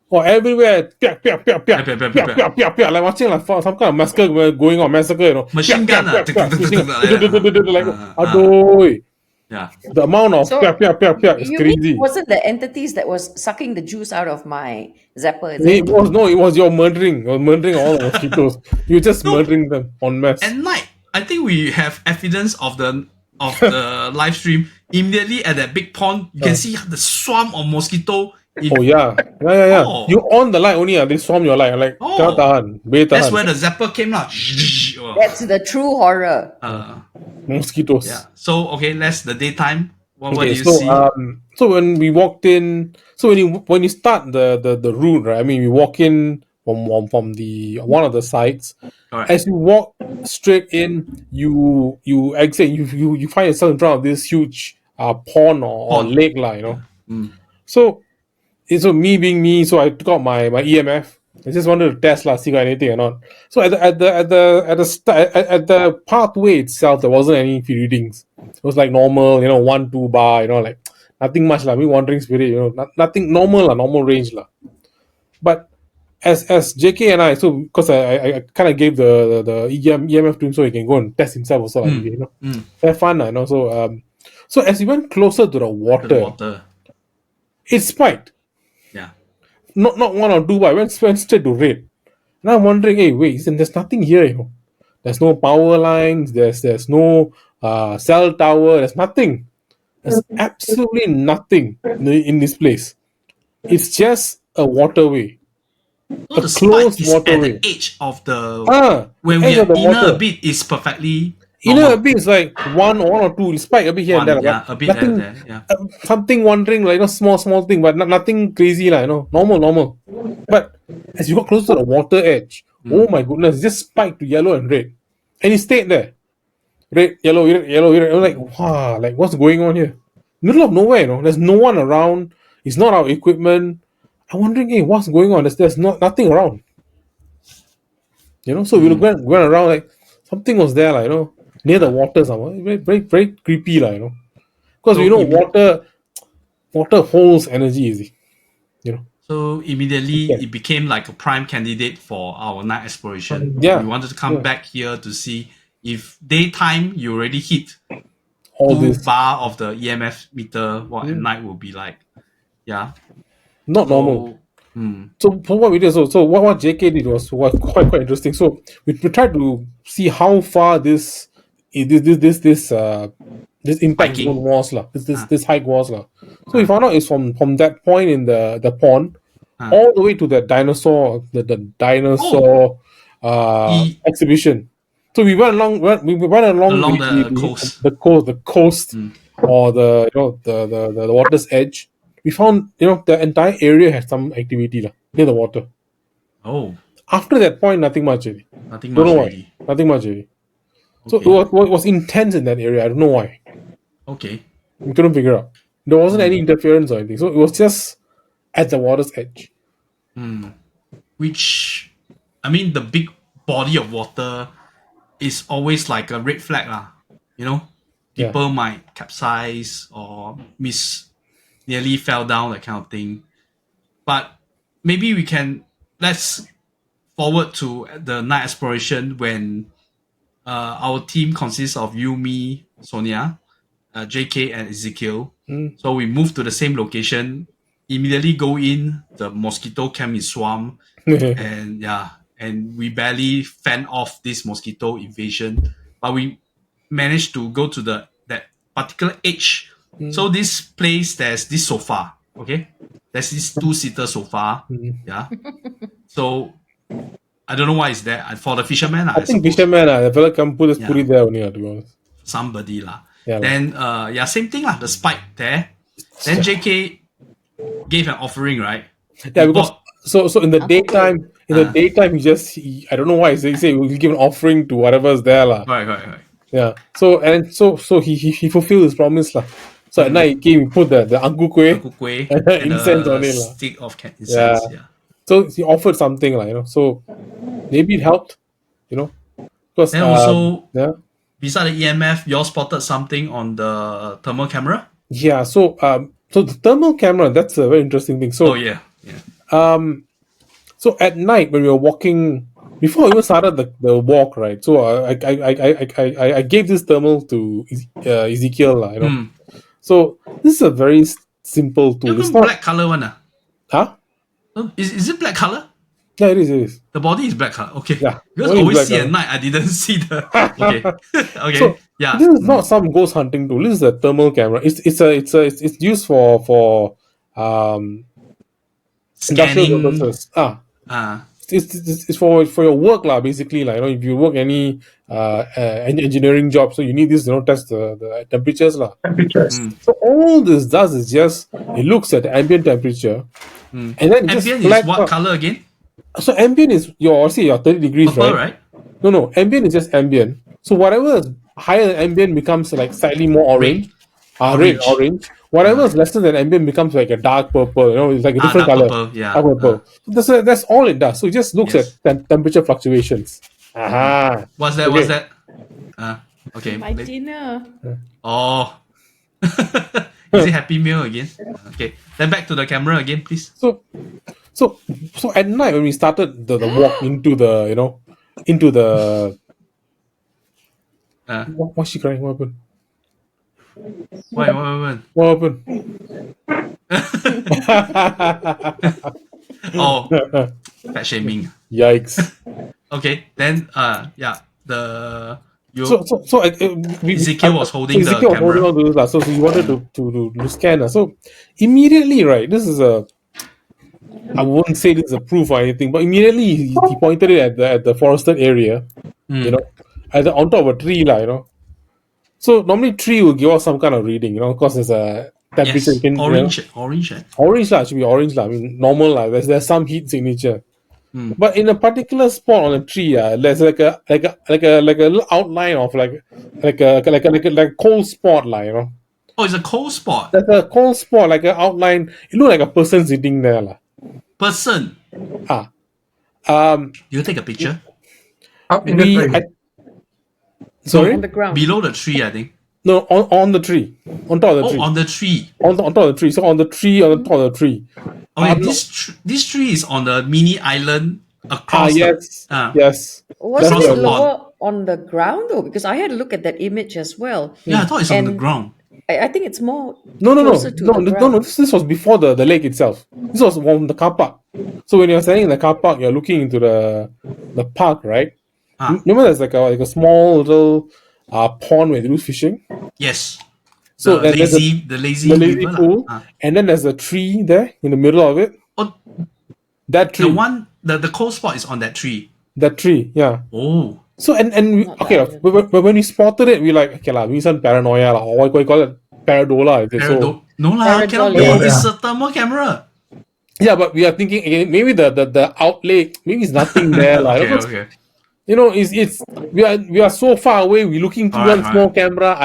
or everywhere, Piak, piak, piak, piak, piak. like watching like some kind of massacre going on, massacre, you know, Machine gun, shooting, like, uh, adoy. yeah. The amount of So is you mean it crazy. wasn't the entities that was sucking the juice out of my zapper, is It it? was no, it was your murdering. You were murdering all the mosquitoes. You're just No, murdering them en at masse. night, I think we have evidence of the live stream. Immediately at that big pond, you can Uh, see the swarm of mosquito. oh If yeah. You oh on the light only, they swarm your light. Like cannot oh, tahan, be that's tahan. where the zapper came lah. That's the true horror. Yeah. Mosquitoes. So okay, that's the daytime. What Okay, do you see? so when we walked in, so when you start the route, right? I mean, we walk in from the one of the sites. Correct. As you walk straight in, you exit. You find yourself in front of this huge pond or Pond. lake, lah. You know. Mm. So so me being me, so I took out my EMF. I just wanted to test see got anything or not. So at the pathway itself, there wasn't any readings. It was like normal, 1-2 bar, like nothing much lah. Me wandering spirit, nothing normal lah, normal range lah. But as JK and I, so because I kind of gave the EMF to him so he can go and test himself also, have fun lah, so as he went closer to the To water, the water. it spiked. Yeah. Not 1 or 2, but I went straight to red. And I'm wondering, hey, wait, there's nothing here. There's no power lines. There's no cell tower. There's nothing. There's absolutely nothing in this place. It's just a waterway, So the spike closed is at waterway. the edge of the When when we edge are of the inner water. a bit is perfectly Inner normal. a bit is like 1 or 2. Spike a bit here and there, Yeah, but a bit nothing. there. Yeah. Something wandering, like small thing, but nothing crazy, normal. But as you got closer to the water edge, oh my goodness, it just spiked to yellow and red, and it stayed there, red, yellow, red, yellow, red. I'm like, wow, like what's going on here? Middle of nowhere, there's no one around. It's not our equipment. I'm wondering, hey, what's going on? There's nothing around. So we went around, like something was there, like near the water somewhere. Very, very, very creepy, like because So water holds energy, easy. So immediately Okay. it became like a prime candidate for our night exploration. Yeah. We wanted to come back here to see if daytime you already hit All 2 this bar of the EMF meter, what at night will be like. Yeah. not normal. So what we did, so what JK did was quite interesting. So we tried to see how far this impact Hiking. zone was lah. This hike was lah. So we found out it's from that point in the pond all the way to the dinosaur exhibition. So we went along Along the coast. the coast or the water's edge. We found the entire area had some activity near the water. Oh, After that point, nothing much really. nothing Don't much know why. really. Nothing much really. So Okay. it was intense in that area. I don't know why. Okay. We couldn't figure out. There wasn't any interference or anything. So it was just at the water's edge. Which, I mean, the big body of water is always like a red flag lah. Yeah. People might capsize or nearly fell down, that kind of thing. But maybe let's forward to the night exploration when our team consists of you, me, Sonia, JK, and Ezekiel. So we move to the same location, immediately go in, the mosquito came in swarm, and we barely fend off this mosquito invasion, but we managed to go to that particular edge. So this place, there's this sofa, okay? There's this 2-seater sofa, yeah. So I don't know why it's there. For the fisherman, I think fisherman, the fella come put it there only, to be honest. somebody lah. Yeah, Then same thing lah. The spike there. Then JK gave an offering, right? Yeah, because so in the daytime, he I don't know why he say we'll give an offering to whatever's there lah. Right. Yeah. So he fulfilled his promise lah. So at night he came, he put the angu kueh, Kukui and incense the on it lah. stick of incense. Yeah. So he offered something like So maybe it helped, because Then also yeah. beside the EMF, you all spotted something on the thermal camera. Yeah, so the thermal camera, that's a very interesting thing. So Oh yeah. So at night when we were walking, before we even started the walk, right? So I gave this thermal to Ezekiel, lah, you know. So this is a very simple tool. It's not black color one. huh? Is it black color? Yeah, it is. It is. The body is black color. Okay. Yeah, Because body is always black see at color. night, I didn't see the. Okay. Okay. So yeah. this is not some ghost hunting tool. This is a thermal camera. It's used for industrial Scanning. purposes. Uh, It's for your work lah. Basically, like, you know, if you work any engineering job, so you need this, you know, test the temperatures lah. Temperatures. So all this does is just it looks at the ambient temperature, and then it just ambient is flags what up. color again? So ambient is your 30 degrees, Purple, right? right? No, ambient is just ambient. So whatever is higher than ambient becomes like slightly more orange. Orange. Whatever is lesser than ambient becomes like a dark purple. You know, it's like a different dark color. purple, yeah. Dark purple. So that's all it does. So it just looks Yes. at temperature fluctuations. Aha. What's that? Okay. What's that? Okay. My dinner. Oh. Is it Happy Meal again? Okay. Then back to the camera again, please. So at night when we started the walk into the, you know, into the what's she crying? What happened? What? What happened? Oh, fat shaming. Yikes. Okay, then the Ezekiel was holding the Ezekiel was camera. holding on to this, lah. So he wanted to scan her. So immediately, right, this is I wouldn't say this is a proof or anything, but immediately he pointed it at the forested area, you know, on top of a tree, lah, you know. So normally tree will give us some kind of reading, you know, because there's a temperature. Yes, You can, orange. you know, Orange. lah, should be orange lah. I mean normal lah. There's some heat signature. But in a particular spot on a tree, there's like a little outline of like a cold spot, like, you know. Oh, it's a cold spot. There's a cold spot, like an outline. It looks like a person sitting there, lah. Person. You take a picture Up in the tree. Sorry? On the ground. below the tree, I think. No, on the tree, on top of the tree, On the tree. on top of the tree. So on the tree, on the top of the tree. Okay, this tree is on the mini island across. Yes, the, yes. Was Across it the lower on the ground though? Because I had a look at that image as well. Yeah, I thought it's on the And ground. I think it's more No. closer to the ground. This was before the lake itself. This was on the car park. So when you're standing in the car park, you're looking into the park, right? Remember, there's like a small little pond where they do fishing. Yes. So the there's lazy the lazy river pool, lah. and then there's a tree there in the middle of it. Oh, That tree, the cold spot is on that tree. that tree, yeah. Oh. So and we, Not okay, bad. but when we spotted it, we like, okay lah, we some paranoia lah, or what you call it, paradola. Is it? So No lah, cannot be. Paradol, It's a thermal camera. yeah, but we are thinking again, maybe the outlay, maybe it's nothing there lah. Okay. You know, it's we are so far away. We're looking through one small camera.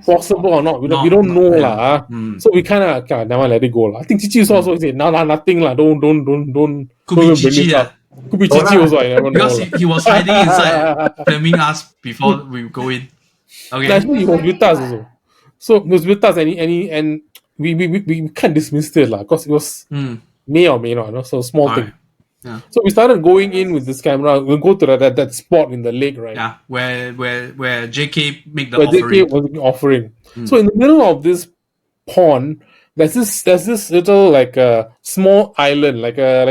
Possible or not? We don't know lah. So we kind of never let it go lah. I think Chichi also said, nah, nothing lah. Don't Could be even bring Chichi this lah. up. Could be Chichi also. I never know. Because lah. he was hiding inside, filming us before we go in. Okay. Actually, he was with us also. So he was with us, and we can't dismiss it lah, because it was may or may not. No? So small thing. Alright. Yeah. So we started going in with this camera. We'll go to that spot in the lake, right? Yeah, where JK make the Where offering. JK was offering. So in the middle of this pond, there's this little like a small island, like a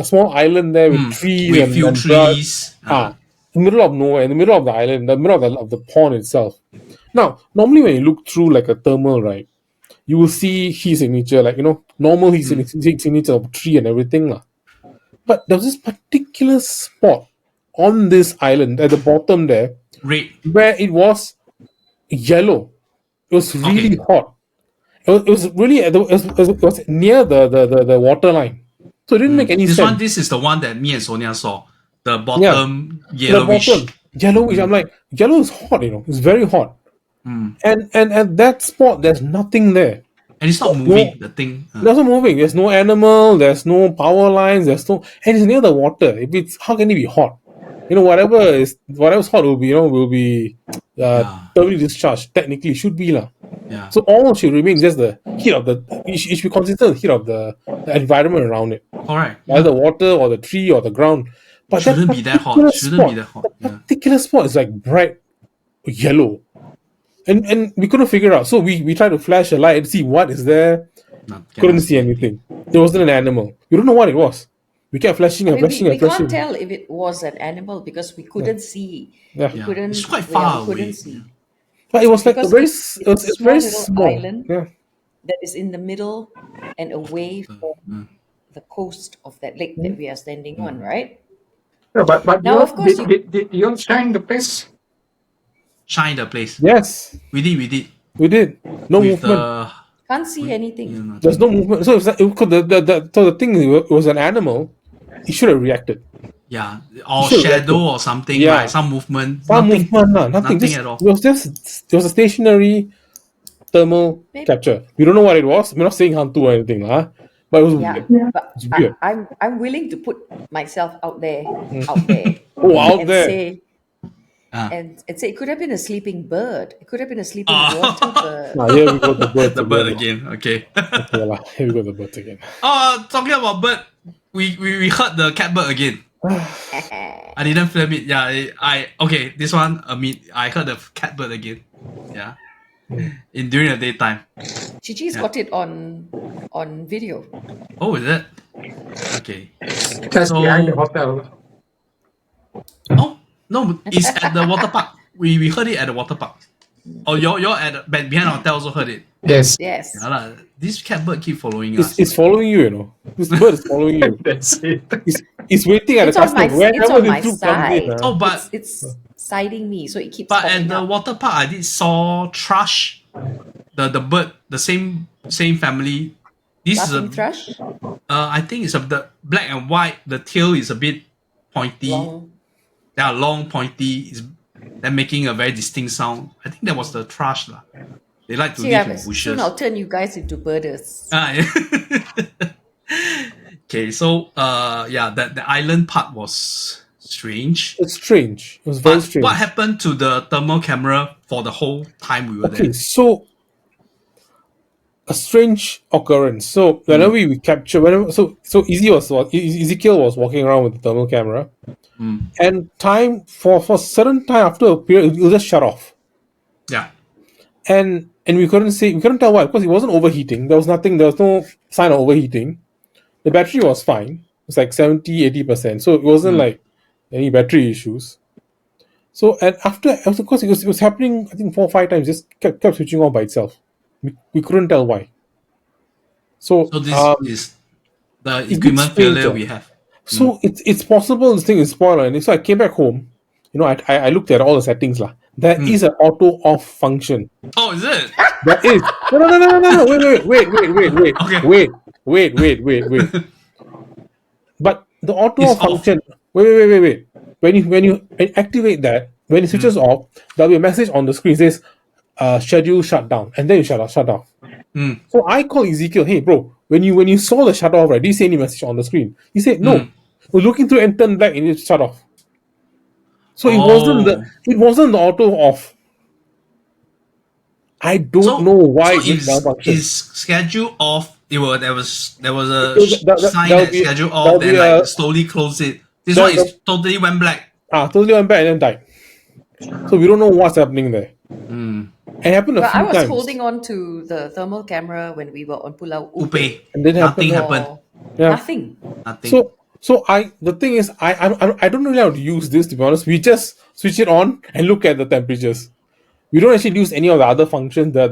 small island there with trees with and few and grass. trees. In the middle of nowhere, in the middle of the island, in the middle of the pond itself. Now, normally when you look through like a thermal, right, you will see heat signature, like, you know, normal heat signature of tree and everything lah. But there was this particular spot on this island at the bottom there, Red. where it was yellow. It was really hot. It was really it was near the water line, so it didn't make any sense. This is the one that me and Sonia saw. The bottom yellowish. The bottom, yellowish. I'm like, yellow is hot. You know, it's very hot. And at that spot, there's nothing there. And it's not moving. The thing. There's no moving. There's no animal. There's no power lines. There's no, and it's near the water. If it's, how can it be hot? You know, whatever's hot will be, thermally discharged. Technically, should be lah. Yeah. So all should remain just the heat of the. It should be consistent with the heat of the environment around it, Correct. either the water or the tree or the ground. But Shouldn't be that hot. Shouldn't be that hot. that Yeah. particular spot is like bright yellow, and we couldn't figure out. So we tried to flash a light and see what is there. Couldn't see anything. There wasn't an animal. We don't know what it was. We kept flashing and flashing we and flashing. can't tell if it was an animal because we couldn't see. Yeah. We Yeah. couldn't. It's quite yeah, far we couldn't away. see. But it was like a Because very, it's it's a very small little small. island. Yeah. That is in the middle and away from the coast of that lake that we are standing on, right? Yeah, but Now, of course, did you all shine the place? Shine the place. Yes, We did. we did. No With movement. the can't see anything. There's no movement. So it could, so the thing it was an animal. It should have reacted. yeah, or Sure, shadow yeah. or something, Yeah. right? Some movement. Some nothing. movement, nothing. Nothing Just, at all. It was a stationary thermal Maybe. capture. We don't know what it was. We're not saying hantu or anything, lah. But it was Yeah, weird. but It's weird. I'm willing to put myself out there, Oh, out and there. say Ah. and say it could have been a sleeping bird. It could have been a sleeping Ah. water bird. Now here we go, the birds The bird again. Okay. Okay, lah. Here we go, the birds again. Talking about bird, we heard the catbird again. I didn't film it. Yeah, okay. This one, I heard the catbird again. Yeah, during the daytime. Chichi's got it on video. Oh, is it? Okay. Just So- behind the hotel. Oh no, it's at the water park. We heard it at the water park. Oh, you're at behind the hotel also heard it. Yes. Yes. Yeah, lah. This catbird keep following us. It's following you, you know. This bird is following you. That's it. It's waiting at It's the on my- custom. Whenever it's on the my troop comes in, side. Oh, but It's siding me, so it keeps But at popping the up. water park, I did saw thrush, the bird, the same family. This Laughing is a, thrush, I think it's the black and white. The tail is a bit pointy. long. Yeah, long, pointy. Is then making a very distinct sound. I think that was the thrush lah. They like to See, live in bushes. soon I'll turn you guys into birders. Yeah. Okay, so that the island part was strange. it's strange. It was very But strange. what happened to the thermal camera for the whole time we were Okay, there? so a strange occurrence. So whenever we capture, so Ezekiel was walking around with the thermal camera, and time for certain time after a period, it'll just shut off, Yeah. and we couldn't tell why, because it wasn't overheating. There was no sign of overheating. The battery was fine. It's like 70-80%. So it wasn't like any battery issues. So and after, of course, it was happening. I think 4 or 5 times. Just kept switching on by itself. We couldn't tell why. So So this is the bit equipment strange, failure we have. So it's possible this thing is spoiled. And so I came back home. You know, I looked at all the settings lah. There is an auto off function. Oh, is it? There is. No. Wait. Okay. Wait. But the auto It's off function. Wait. When you activate that, when it switches off, there'll be a message on the screen that says schedule shutdown, and then you shut off. So I call Ezekiel, hey bro, when you saw the shut off, right? Did you see any message on the screen? He said no. We're looking through and turned black and it shut off. So it wasn't the auto off. I don't know why it malfunctioned. is schedule off. There was a sign there'll that be- schedule there'll off, be then a- slowly close it. This there'll- one is totally went black. Totally went back and then died. So we don't know what's happening there. It happened a But few I was times. holding on to the thermal camera when we were on Pulau Ubin. Upe. And then Nothing happened. happened. Yeah. Nothing. Nothing. So the thing is, I don't really know how to use this, to be honest. We just switch it on and look at the temperatures. We don't actually use any of the other functions. The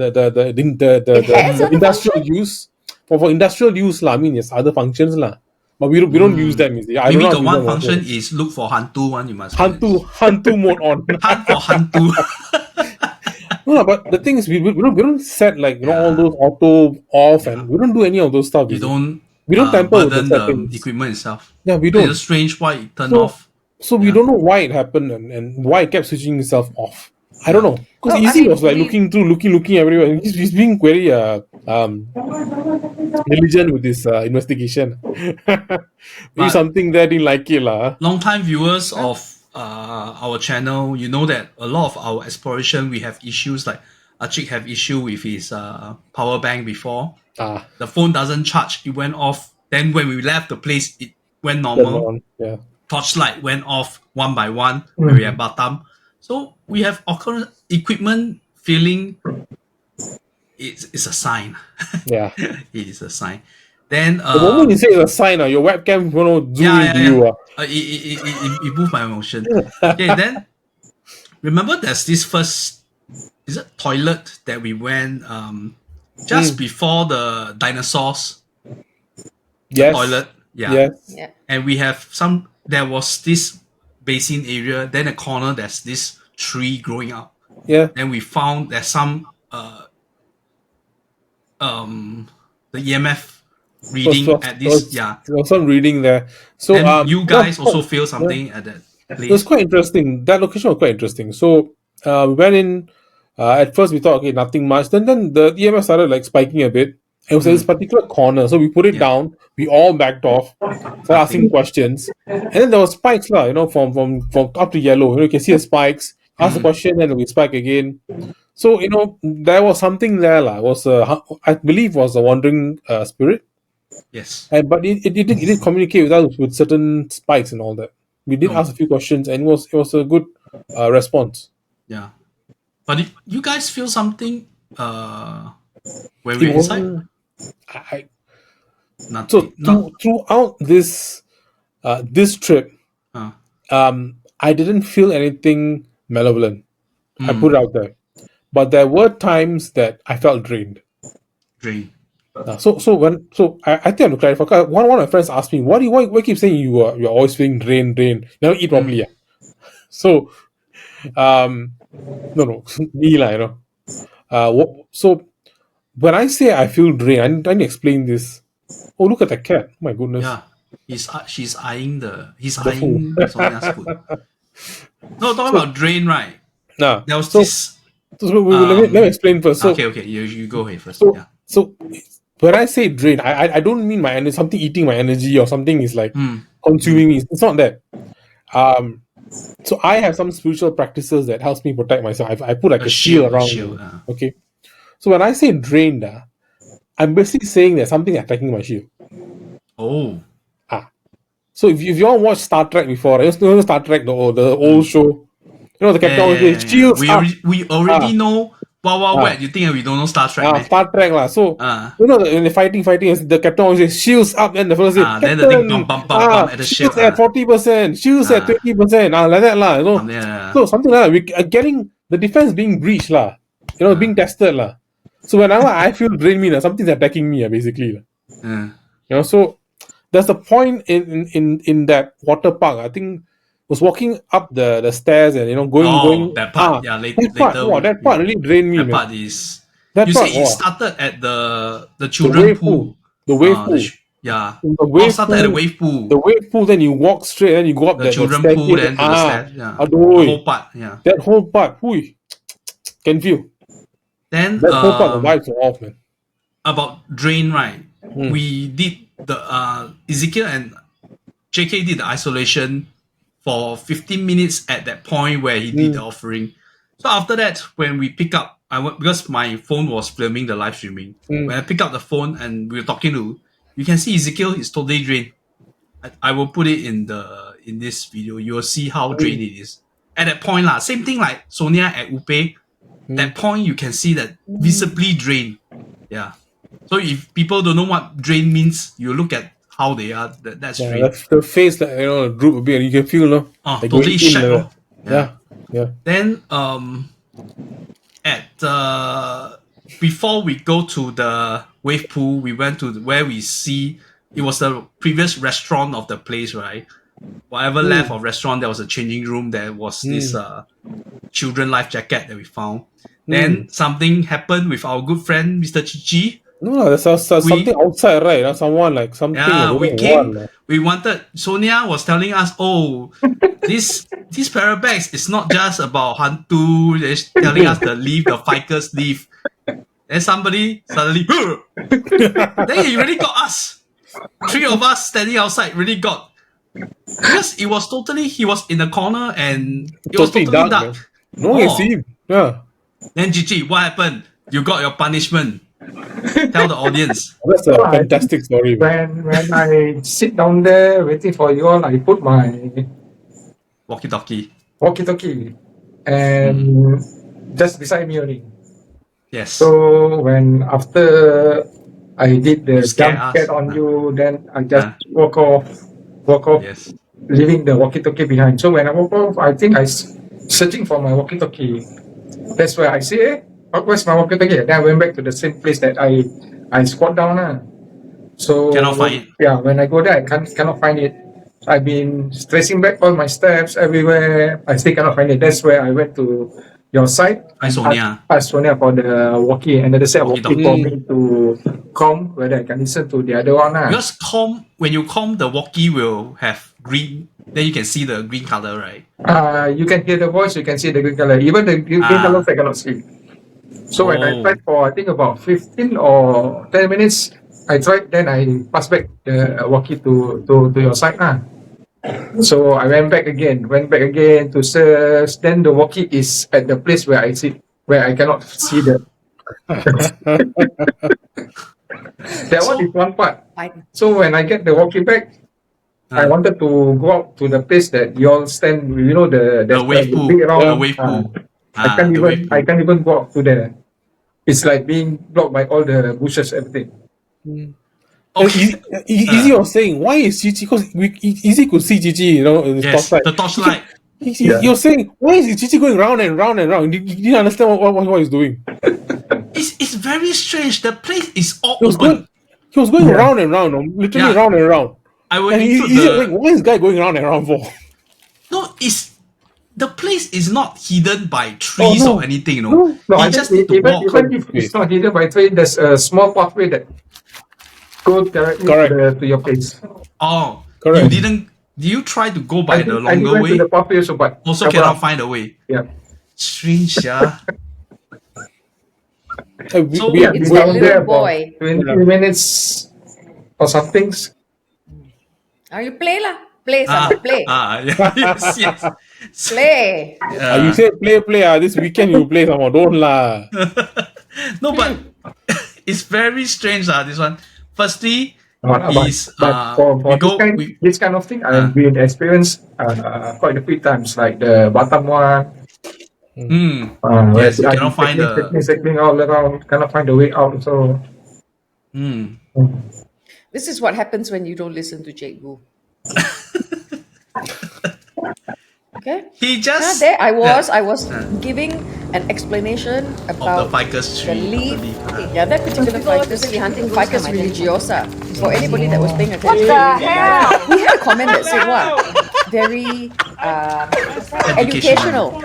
has other industrial use for industrial use lah. I mean, yes, other functions lah. But we don't use them. You see. I Maybe don't know the how to one use them function also. is look for hantu one. You must Hantu mode on. hunt for hantu. No, but the thing is, we don't set like all those auto off, and we don't do any of those stuff. You see. don't. We don't tamper with burden the the settings. equipment itself. Yeah, we It's don't. just strange why it turned So- off. So we don't know why it happened and why it kept switching itself off. I don't know, because No, I Easy mean, was like looking everywhere. He's being very diligent with this investigation. Maybe But- something there didn't like it lah. Long-time viewers of our channel, you know that a lot of our exploration we have issues like Achik have issue with his power bank before. Ah, The phone doesn't charge, it went off. Then when we left the place, it went turn normal. on. Yeah. Torchlight went off one by one when we are at Batam. So we have equipment failing. It's a sign. Yeah. It is a sign. Then The moment you say it's a sign, your webcam zoom into you. it moved my emotion. Okay, then remember there's this first toilet that we went just before the dinosaurs. Yes. Toilet. Yeah. Yes. Yeah. And we have there was this basin area, then a corner there's this tree growing up. Yeah. Then we found there's some the EMF reading at this. There was some reading there. So and you guys also feel something at that place. It was quite interesting. That location was quite interesting. So we went in. At first we thought, okay, nothing much. Then the EMF started like spiking a bit. It was at this particular corner, so we put it down. We all backed off, started asking questions, and then there was spikes, lah. From up to yellow. You can see the spikes. Ask the question, then we spike again. So there was something there, lah. It was I believe was a wandering spirit. Yes. But it did communicate with us with certain spikes and all that. We did ask a few questions, and it was a good response. Yeah, but you guys feel something when we're inside? Throughout this trip, I didn't feel anything malevolent. I put it out there, but there were times that I felt drained. So I think I have to clarify. One of my friends asked me, why keep saying you're always feeling drained? You never eat properly. Yeah? So no, me lah, so when I say I feel drained, I need to explain this. Oh, look at the cat! Oh, my goodness. Yeah, he's eyeing Sonia's food. No, talking about drain, right? Nah. There was this. So let me explain first. So, okay, you go ahead first. So when I say drain, I don't mean my energy, something eating my energy or something is like consuming me. It's not that. So I have some spiritual practices that helps me protect myself. I put like a shield around me. Okay. So when I say drained, I'm basically saying there's something attacking my shield. Oh. So if you all watched Star Trek before, right? You know Star Trek, the old show. The captain shields. We already know. Wow, you think we don't know Star Trek? Star Trek lah. So when they're fighting, the captain always says shields up, and the fellow says, then the thing bump at the ship. Shields at 40%, shields at 20%, like that lah. So something like that. We are getting the defense being breached lah. Being tested lah. So whenever I feel drain me, something's attacking me basically. So there's a point in that water park. I think was walking up the stairs and going that part. Later. That part really drained me. That man. part is. You say it started at the children wave pool. The wave pool. The wave started at the wave pool. The wave pool, then you walk straight, then you go up the children pool, then to the stairs. The whole part. Yeah. That whole part. Can feel. Then that whole part, the vibes are off, man. About drain, right? We did the Ezekiel and JK did the isolation for 15 minutes at that point where he did the offering. So after that, when we pick up, because my phone was filming the live streaming. When I pick up the phone and we were talking you can see Ezekiel is totally drained. I will put it in this video. You will see how drained it is. At that point, same thing like Sonia at Upe. That point you can see that visibly drained. Yeah. So if people don't know what drain means, you look at how they are. That's drain. The face, droop a bit, and you can feel, like totally shut. Yeah. Then before we go to the wave pool, we went to where we see it was the previous restaurant of the place, right? Whatever left of restaurant, there was a changing room. There was this children life jacket that we found. Then something happened with our good friend Mr. Chichi. No, there's something outside, right? Someone like something. Yeah, we came. We wanted. Sonia was telling us, this Parabex is not just about Hantu. They're telling us to leave, the Fikers leave. Then somebody suddenly, then he really got us. 3 of us standing outside really got. Because he was in the corner and it was totally dark. No one can see him. Yeah. Then Gigi, what happened? You got your punishment. Tell the audience. That's a fantastic story. When I sit down there waiting for you all, I put my Walkie-talkie. And just beside me only. Yes. So when after I did the scare jump us. scare on you, then I just walk off, Yes. leaving the walkie-talkie behind. So when I walk off, I think searching for my walkie-talkie. That's where I say, where's my walkie-talkie? Then I went back to the same place that I squat down. So Cannot find it. Yeah, when I go there, I cannot find it. I've been tracing back all my steps everywhere. I still cannot find it. That's where I went to your site. Hi, Sonia. Asked Sonia for the walkie, another set of walkie for Walkie-talkie. me to comb whether I can listen to the other one. Because when you comb, the walkie will have green. Then you can see the green color, right? You can hear the voice, you can see the green color. Even the green color I cannot see. So when I tried for I think about 15 or 10 minutes, I tried, then I passed back the walkie to your site. So I went back again to search. Then the walkie is at the place where I sit, where I cannot see the. That one is one part. So when I get the walkie back, I wanted to go out to the place that you all stand. You know the wave pool. big round. The wave pool. I can't even go up to there. It's like being blocked by all the bushes, everything. Okay. Easy was saying, why is Chichi? Because Easy could see Chichi, in the torchlight. The torchlight. You're saying, why is Chichi going round and round and round? You didn't understand what he's doing. It's very strange. The place is all open. He was going round and round, literally round and round. I will what is this guy going round and round for? No, the place is not hidden by trees or anything, No, I just need to walk. Even if it's not hidden by trees, there's a small pathway that goes directly to your place. Oh, correct. Did you try to go by the longer way? To the pathway also, but also cannot find a way. Yeah. Strange, yeah. So it's that little boy. 20 minutes or something. You play lah. Play. Yes. Play. You say play. This weekend you play some more. Don't lah. No, but it's very strange this one. Firstly, this kind of thing I've been experienced quite a few times, like the Batam one. Yes, you cannot find cycling all around, cannot find the way out. So, this is what happens when you don't listen to Cikgu. Okay. He just there I was giving an explanation about the ficus tree. The leaf. Yeah, that particular ficus tree, Ficus religiosa. For anybody that was paying attention. What the hell? We had a comment that said, "Wow, very educational."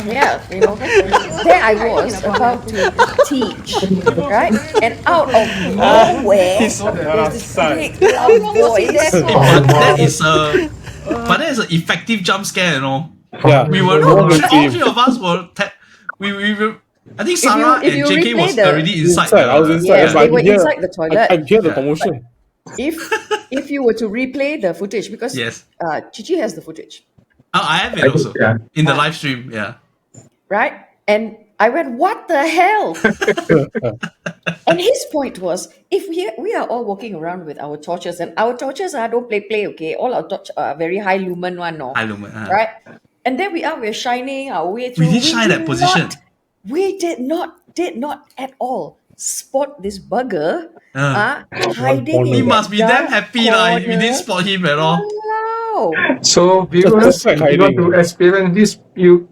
Yeah, There I was about to teach, right? And out of nowhere, there's this big loud voice. But that is an effective jump scare, Yeah. We were all three of us were. We were. I think Sarah and JK was already inside. I was inside. Yes, they were inside the toilet. I hear the commotion. If you were to replay the footage, because Chichi has the footage. Oh, I have it also in the live stream. Yeah. Right, and I went, "What the hell?" And his point was, if we are all walking around with our torches, and our torches don't play, okay? All our torches are very high lumen one, no? High lumen, right? And then we're shining our way through. We did shine that position. We did not at all spot this bugger hiding. He must be damn happy if we didn't spot him at all. Wow. So viewers, if you want to experience this, you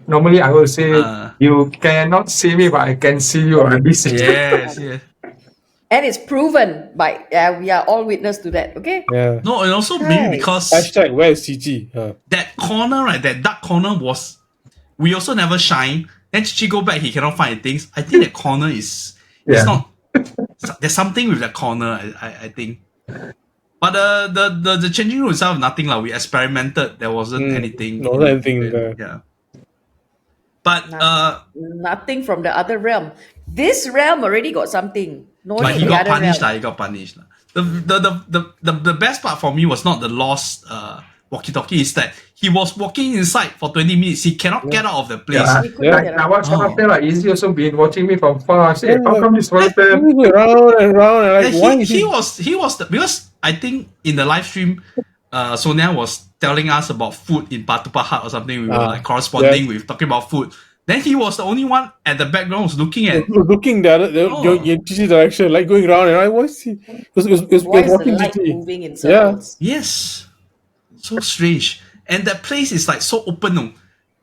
normally I will say you cannot see me, but I can see you on this. Yes. And it's proven by we are all witness to that. Okay. Yeah. No, and also maybe because where is Chichi? That corner, right? That dark corner was. We also never shine. Then Chichi go back, he cannot find things. I think that corner is. It's not. There's something with that corner. I think. But the changing room itself, nothing like we experimented. There wasn't anything. No, anything there. Yeah. But nothing from the other realm. This realm already got something. No, but he got punished. He got punished. The best part for me was not the lost walkie-talkie is that he was walking inside for 20 minutes. He cannot get out of the place. Yeah, He couldn't get I out. watch one of them. Easy also been watching me from far. I say, Yeah, how come this one of them? moving around and around, and like, Yeah, why is he was because I think in the live stream, Sonia was telling us about food in Batu Pahat or something. We were like corresponding with talking about food. Then he was the only one at the background was looking at looking the Chichi direction, like going around, and I was he was Why is the watching light Chichi. moving in Yeah. circles? yes, so strange. And that place is like so open. No?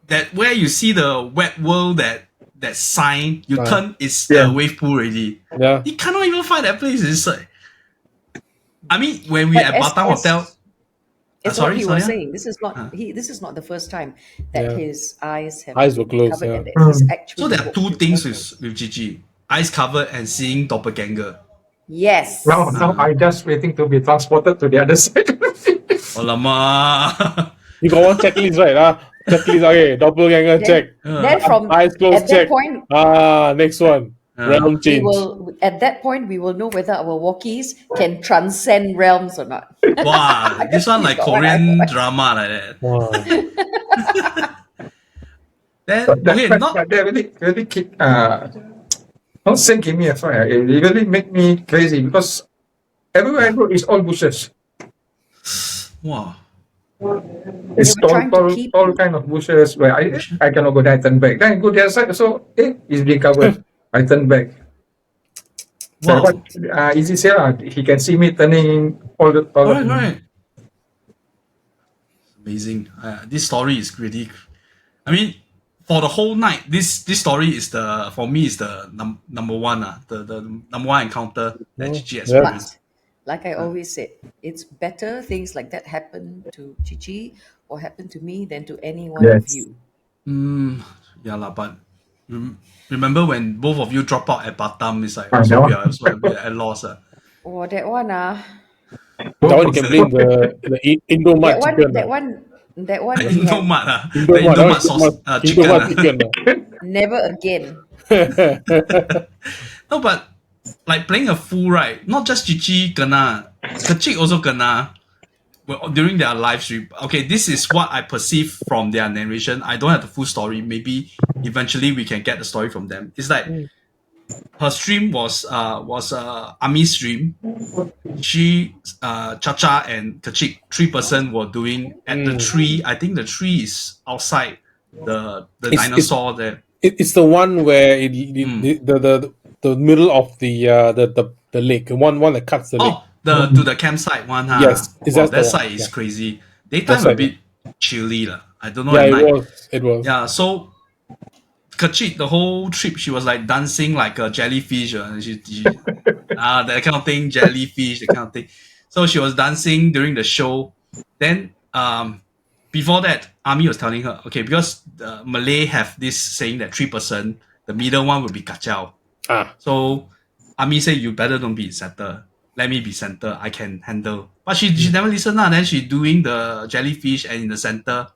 That where you see the wet world that sign, you turn it's the wave pool already. Yeah. You cannot even find that place. It's like, I mean, when we at Batam Hotel. It's Sorry, what he Sonia? was saying. This is not this is not the first time that his eyes have Eyes were been closed, covered yeah. and that he's actually So there are walked two in things circles. with Gigi. Eyes covered and seeing doppelganger. Yes. Now I just waiting to be transported to the other side. Alamak. You got one checklist, right? Checklist, okay, doppelganger check. Then from Eyes closed at check. that point Next one. Realm change. at that point we will know whether our walkies can transcend realms or not. Wow, this one like Got one Korean eye. drama like that. Wow. Then But not they really keep not saying give me a fire. It really make me crazy because everywhere I go is all bushes. wow. It's They were trying to keep all you. kind of bushes where I cannot go there, I turn back. Then I go the other side, so it's being covered. I turn back. So Wow. what Easy say he can see me turning all the Right. Amazing. This story is really. I mean, for the whole night, this story is for me is the number one. The number one encounter that Gigi experienced. But like I always said, it's better things like that happen to Chichi or happen to me than to any one of you. Yeah lah, but remember when both of you drop out at Batam, it's like Ah, also that we one. are also at loss. Oh, that one That one you can blame the Indomart chicken. that one we Indomart, have the Indomart, Indomart sauce, chicken. Indomart chicken. never again. No, but like playing a fool, right? Not just Chichi kena, Kechik also kena during their live stream. Okay, this is what I perceive from their narration. I don't have the full story. Maybe eventually we can get the story from them. It's like her stream was Ami's stream. She, Chacha and Kechik, 3% were doing at the tree. I think the tree is outside the dinosaur there. It's the one where the middle of the lake, one that cuts the lake. Oh, to the campsite one, huh? Yes, Wow, that the one. side is Yeah. crazy. Daytime That a bit chilly lah. I don't know Yeah, at it night. was. Yeah, so Kechik, the whole trip, she was like dancing like a jellyfish. That kind of thing, jellyfish, that kind of thing. So she was dancing during the show. Then before that, Ami was telling her, okay, because Malay have this saying that 3%, the middle one will be kacau. So Ami said, you better don't be center. Let me be center. I can handle. But she never listened. Then she doing the jellyfish and in the center.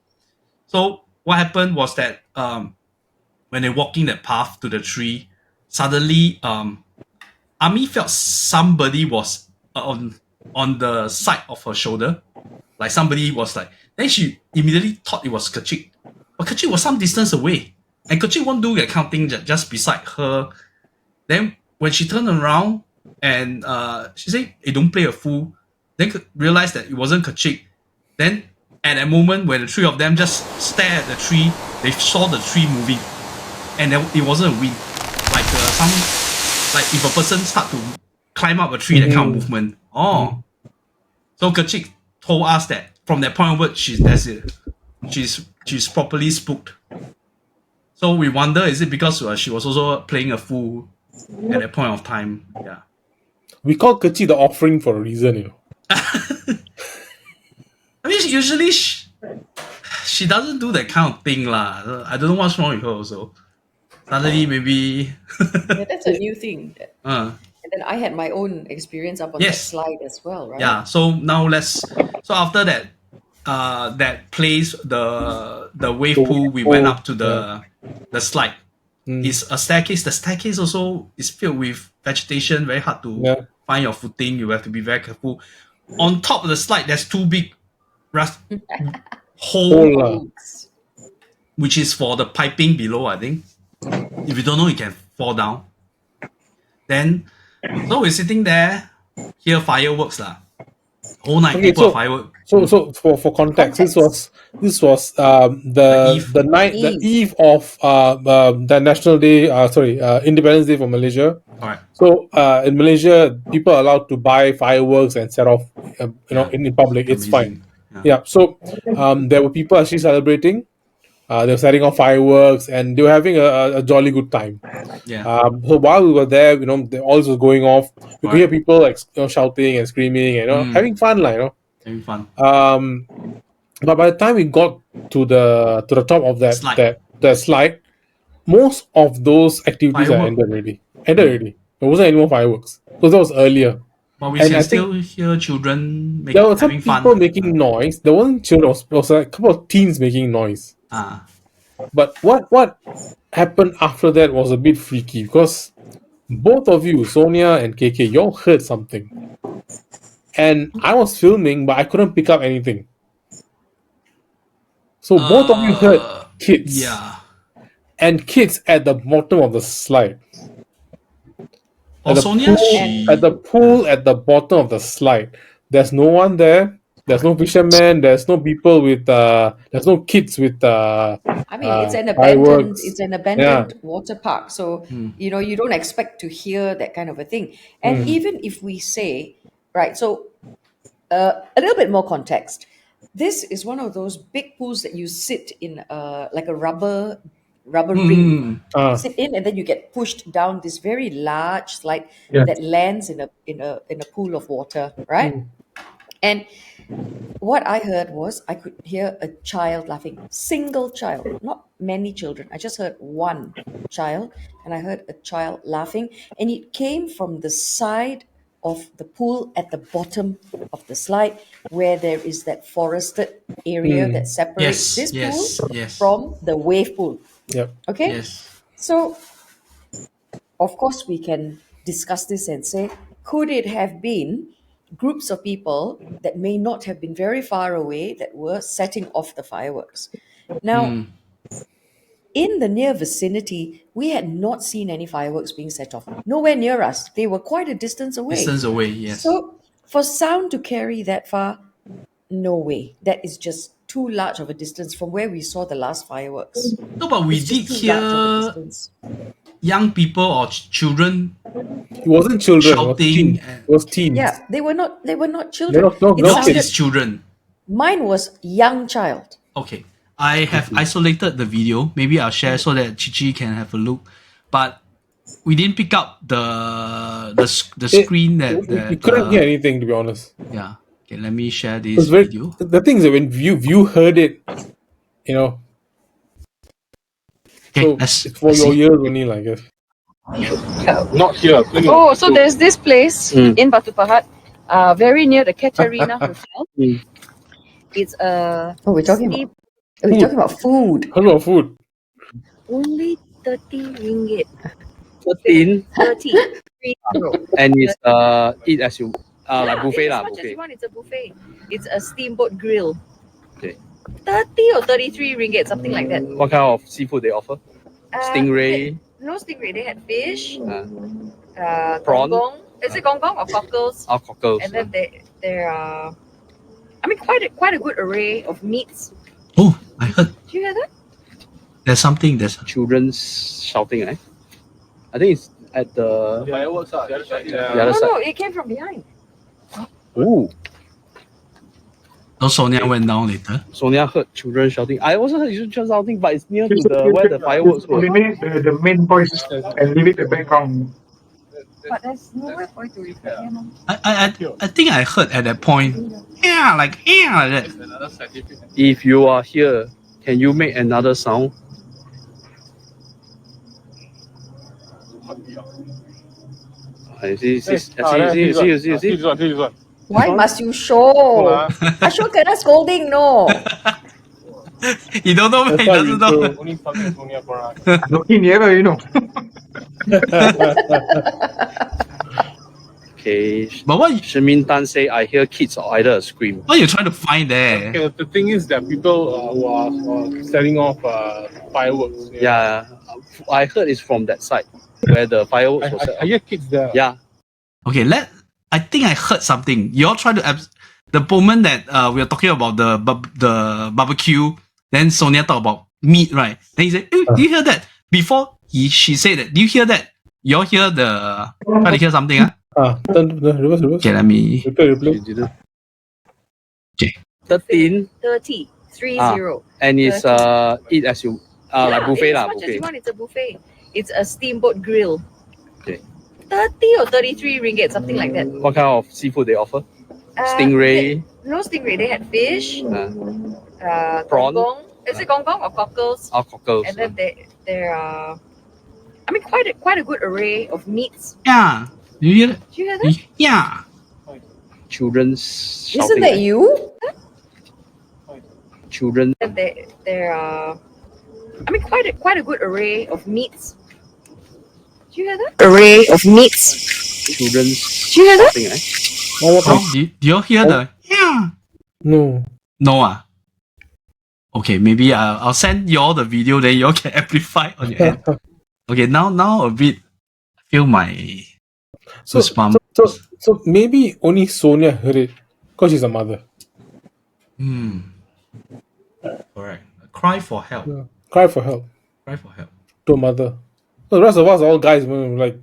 So what happened was that when they walking that path to the tree, suddenly Ami felt somebody was on the side of her shoulder. Like somebody was like, then she immediately thought it was Kechik. But Kechik was some distance away. And Kechik won't do that kind of thing just beside her. Then when she turned around and she said, hey, don't play a fool. Then realized that it wasn't Kechik. Then at that moment when the three of them just stare at the tree, they saw the tree moving. And it wasn't a wind. Like like if a person start to climb up a tree, that kind of movement. So Kechik told us that from that point onward, that's it. She's properly spooked. So we wonder, is it because she was also playing a fool at that point of time? Yeah. We call Kechik the offering for a reason, you know. I mean, usually she doesn't do that kind of thing lah. I don't know what's wrong with her also. Suddenly maybe That's a new thing. And then I had my own experience up on that slide as well, right? Yeah. So now so after that that place, the wave pool, we went up to the slide. It's a staircase. The staircase also is filled with vegetation, very hard to find your footing. You have to be very careful. On top of the slide, there's two big hole, which is for the piping below, I think. If you don't know, it can fall down. Then, so we're sitting there, hear fireworks lah. Whole night, people fireworks. So for context, this was the eve of the National Day. Independence Day for Malaysia. Alright. So in Malaysia, people are allowed to buy fireworks and set off, in public. It's fine. Yeah. So there were people actually celebrating. They were setting off fireworks and they were having a jolly good time. Yeah. So while we were there, all this was going off. You could hear people like shouting and screaming and having fun, having fun. But by the time we got to the top of that slide, most of those activities are ended already. There wasn't any more fireworks because that was earlier. But we can still hear children there were some people making noise. There wasn't children. There was a couple of teens making noise. But what happened after that was a bit freaky because both of you, Sonia and KK, y'all heard something. And I was filming, but I couldn't pick up anything. So both of you heard kids. Yeah. And kids at the bottom of the slide. At the pool at the bottom of the slide. There's no one there. There's no fishermen. There's no people with. There's no kids with. It's an abandoned water park. So you don't expect to hear that kind of a thing. And even if we say, right, so a little bit more context. This is one of those big pools that you sit in, like a rubber ring. Sit in, and then you get pushed down this very large slide that lands in a pool of water, right? And what I heard was I could hear a child laughing, single child, not many children. I just heard one child, and I heard a child laughing, and it came from the side of the pool at the bottom of the slide where there is that forested area that separates this pool from the wave pool. Yep. Okay? Yes. So, of course, we can discuss this and say, could it have been groups of people that may not have been very far away that were setting off the fireworks? Now, in the near vicinity, we had not seen any fireworks being set off. Nowhere near us. They were quite a distance away. Yes. So, for sound to carry that far, no way. That is just too large of a distance from where we saw the last fireworks. No, but we did hear young people or children. It wasn't children. Shouting. It was teens. Yeah, they were not children. It's children. Mine was young child. Okay. I have isolated the video. Maybe I'll share so that Chichi can have a look. But we didn't pick up the screen that we couldn't hear anything, to be honest. Yeah. Okay, let me share this video. The thing is that when you heard it, Okay, so it's for your ears only, I guess. Not here. Oh, so there's this place in Batu Pahat, very near the Katarina Hotel. It's we're talking about food. How about food? Only 30 ringgit. 13. 30. And it's eat as you like buffet lah. As much as you want, it's a buffet. It's a steamboat grill. Okay. 30 or 33 ringgit, something like that. What kind of seafood they offer? Stingray. No stingray. They had fish. Prawn. Gonggong. Is it gonggong or cockles? Cockles. And then there are, quite a good array of meats. Oh, I heard. Did you hear that? There's something. There's children's shouting, right? I think it's at the fireworks. The other side. No, it came from behind. Ooh. So Sonia went down later. Sonia heard children shouting. I also heard children shouting, but it's near to where the fireworks were. Eliminate the main voice and leave it the background. But there's nowhere for it to refer. I think I heard at that point. Like that. If you are here, can you make another sound? See. This one. Why must you show? I sure kena scolding, no. He don't know, he doesn't know. Looking nearer, Okay, Okay. But what Shimin Tan say, I hear kids or either scream. what are you trying to find there? Okay, the thing is that people who are setting off fireworks. Yeah, I heard it's from that side where the fireworks was set I hear kids there. Yeah. Okay, I think I heard something. You all try to the moment that we are talking about the barbecue. Then Sonia talk about meat, right? Then he said, "Do you hear that?" Before she said that, do you hear that? You all hear try to hear something, Reverse. Okay, let me. Replay. Okay. 13. 30. 30. And it's eat as you like buffet as lah. much as you Buffet. want. It's a buffet. It's a steamboat grill. Okay. 30 or 33 ringgit, something like that. What kind of seafood they offer? Stingray. No stingray. They had fish. Prawn. Gong. Is it gong or cockles? Cockles. And then there are, I mean, quite a good array of meats. Yeah. Do you hear that? Do you hear that? Yeah. Children's shouting. Isn't that you? Children. And there are, I mean, quite a good array of meats. Do you hear that? Array of meats. Children's Do you hear that? shouting, Do you hear the yeah? No. No. Okay, maybe I'll send you all the video, then you all can amplify on your end. Okay, now a bit feel my So maybe only Sonia heard it because she's a mother. Correct. Cry for help. Yeah. Cry for help Cry for help. to a mother. The rest of us are all guys, like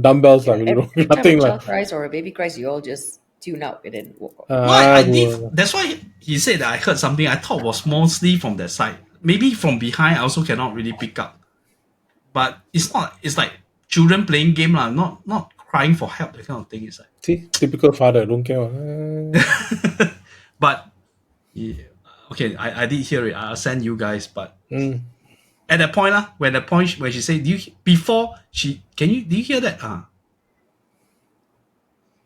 dumbbells, like Every time nothing a like. child cries or a baby cries, you all just tune out and then walk off. I did. That's why he said that I heard something I thought was mostly from that side. Maybe from behind I also cannot really pick up. But it's not. It's like children playing game lah. Not crying for help. That kind of thing. It's like See, typical father, don't care. But yeah, okay, I did hear it. I'll send you guys. But Mm. at that point where she said, do you hear that?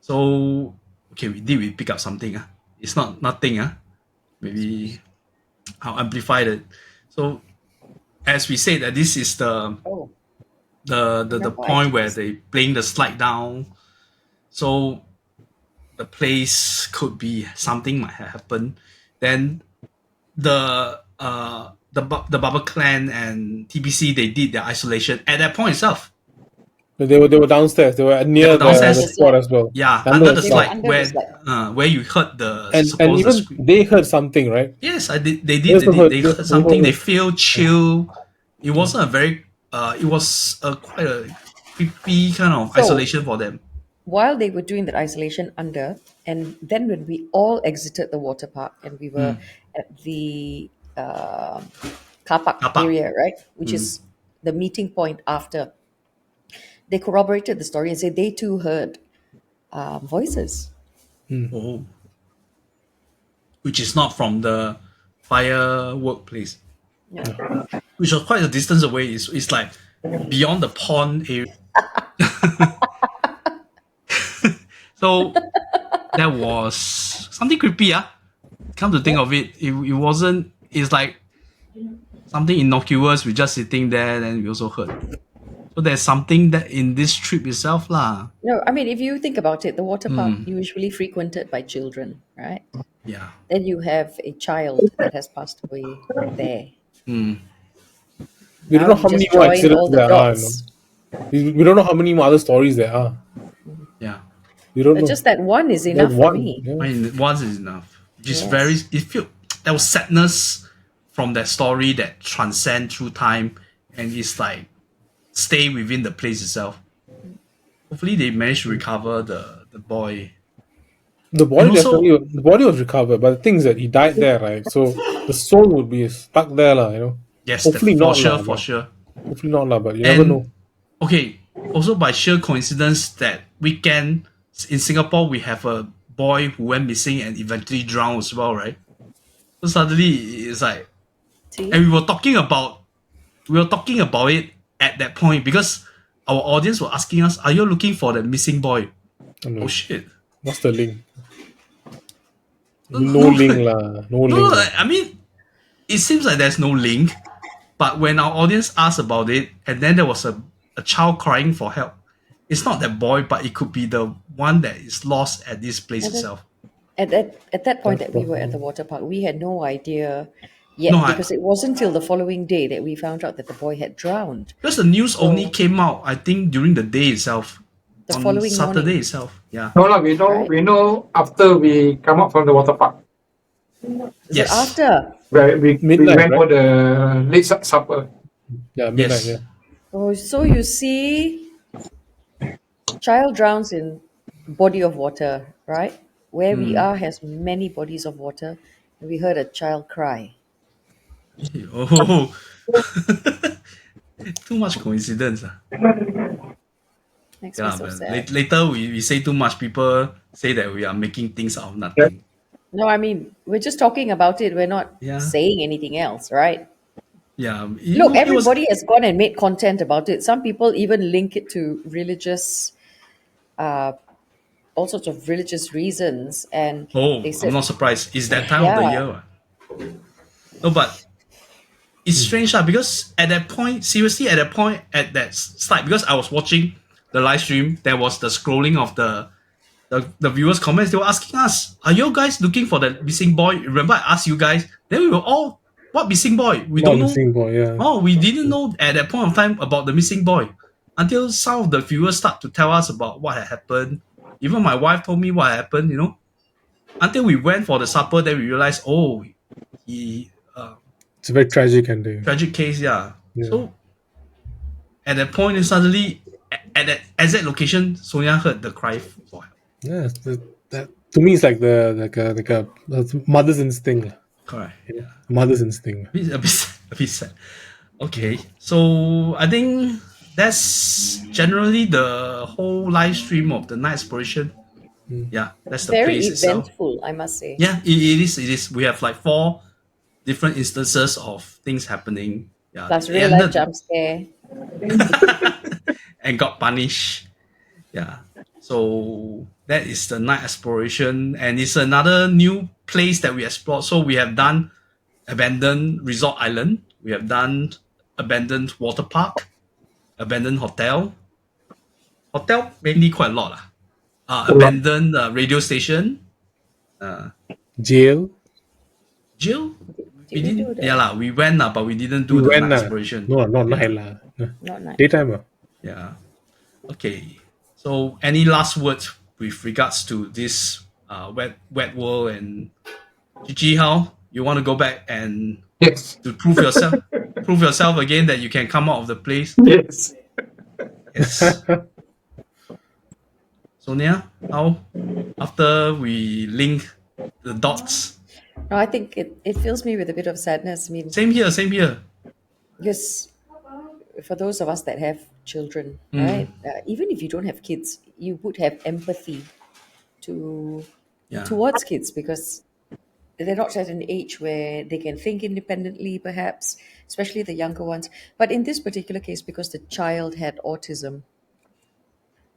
So okay, we pick up something. It's not nothing. Maybe I'll amplify it. So as we say that this is the point where they playing the slide down. So the place could be something might have happened. Then the Baba clan and TBC, they did their isolation at that point itself. They were downstairs. They were near the spot as well. Yeah, under the slide where you heard the and even they heard something, right? Yes, I did. They heard something. They feel chill. It wasn't a very. It was quite a creepy kind of isolation for them. While they were doing that isolation under, and then when we all exited the water park and we were at the car park area, right, which is the meeting point after, they corroborated the story and said they too heard voices. Oh. Which is not from the firework place. Yeah. Which was quite a distance away. It's like beyond the pond area. So that was something creepy. Come to think of it, it wasn't. It's like something innocuous. We're just sitting there, and we also heard. So there's something that in this trip itself, lah. No, I mean, if you think about it, the water park usually frequented by children, right? Yeah. Then you have a child that has passed away there. We don't know how many more accidents there are. We don't know how many more other stories there are. Yeah. We don't know. Just that one is enough for me. Yeah. I mean, once is enough. Just it felt there was sadness from that story that transcend through time, and it's like stay within the place itself. Hopefully, they managed to recover the boy. The body was recovered, but the thing is that he died there, right? So the soul would be stuck there, Yes, hopefully not, for sure. Hopefully not, but you never know. Okay, also by sheer coincidence that weekend in Singapore we have a boy who went missing and eventually drowned as well, right? So suddenly it's like, and we were talking about it at that point because our audience were asking us, "Are you looking for the missing boy?" Oh shit! What's the link? No link lah. No link. I mean, it seems like there's no link, but when our audience asked about it, and then there was a child crying for help, it's not that boy, but it could be the one that is lost at this place itself. At that point That's that we were at the possible. water park, we had no idea No, yet, because it wasn't till the following day that we found out that the boy had drowned. because the news only So came out, I think, during the day itself, the on following Saturday morning, itself. Yeah. No, lah, we know right? we know after we come out from the water park. Is Yes. it after? Where we Midnight, went for right? the late supper. Yeah, midnight. Yes. Yeah. Oh, so you see, child drowns in body of water, right? Where we are has many bodies of water, and we heard a child cry. Oh, too much coincidence. Makes Yeah, me so but sad. later we say too much, people say that we are making things out of Yeah. nothing. No, I mean, we're just talking about it. We're not Yeah. saying anything else, right? Yeah. Look, It was. everybody has gone and made content about it. Some people even link it to religious, all sorts of religious reasons. And Oh, they I'm said, not surprised. It's that time of the yeah, year. No, but it's strange because at that point, seriously, at that point, at that slide, because I was watching the live stream, there was the scrolling of the viewers' comments. They were asking us, "Are you guys looking for the missing boy?" Remember, I asked you guys. Then we were all, "What missing boy? We Not don't in know." Singapore. Yeah. Oh, we didn't know at that point of time about the missing boy until some of the viewers start to tell us about what had happened. Even my wife told me what happened. Until we went for the supper, then we realized, oh, he It's a very tragic ending. tragic case, yeah. Yeah. So at that point, and suddenly at that exact location, Sonia heard the cry for help. Yeah. That to me, it's like a that's mother's instinct. Correct. Yeah. Mother's instinct. A bit sad. Okay, so I think that's generally the whole live stream of the night exploration. Yeah, that's the very place itself. eventful, I must say. Yeah, it is. It is. We have like 4 different instances of things happening. Yeah, Plus it real life ended jump scare. and got punished. Yeah. So that is the night exploration, and it's another new place that we explored. So we have done abandoned resort island. We have done abandoned water park, abandoned hotel. Hotel mainly quite a lot. Abandoned radio station. Jail. Jail. Did we do that? Yeah lah. We went but we didn't do You the went night exploration. No, not Yeah. night lah. Not nice. Daytime. Yeah. Okay. So, any last words with regards to this wet world and Gigi? How you want to go back and Yes. to prove yourself again that you can come out of the place? Yes. Yes. Sonia, how after we link the dots? No, I think it fills me with a bit of sadness. I mean, Same here. because for those of us that have children, right? Even if you don't have kids, you would have empathy Yeah. towards kids, because they're not at an age where they can think independently, perhaps, especially the younger ones. But in this particular case, because the child had autism,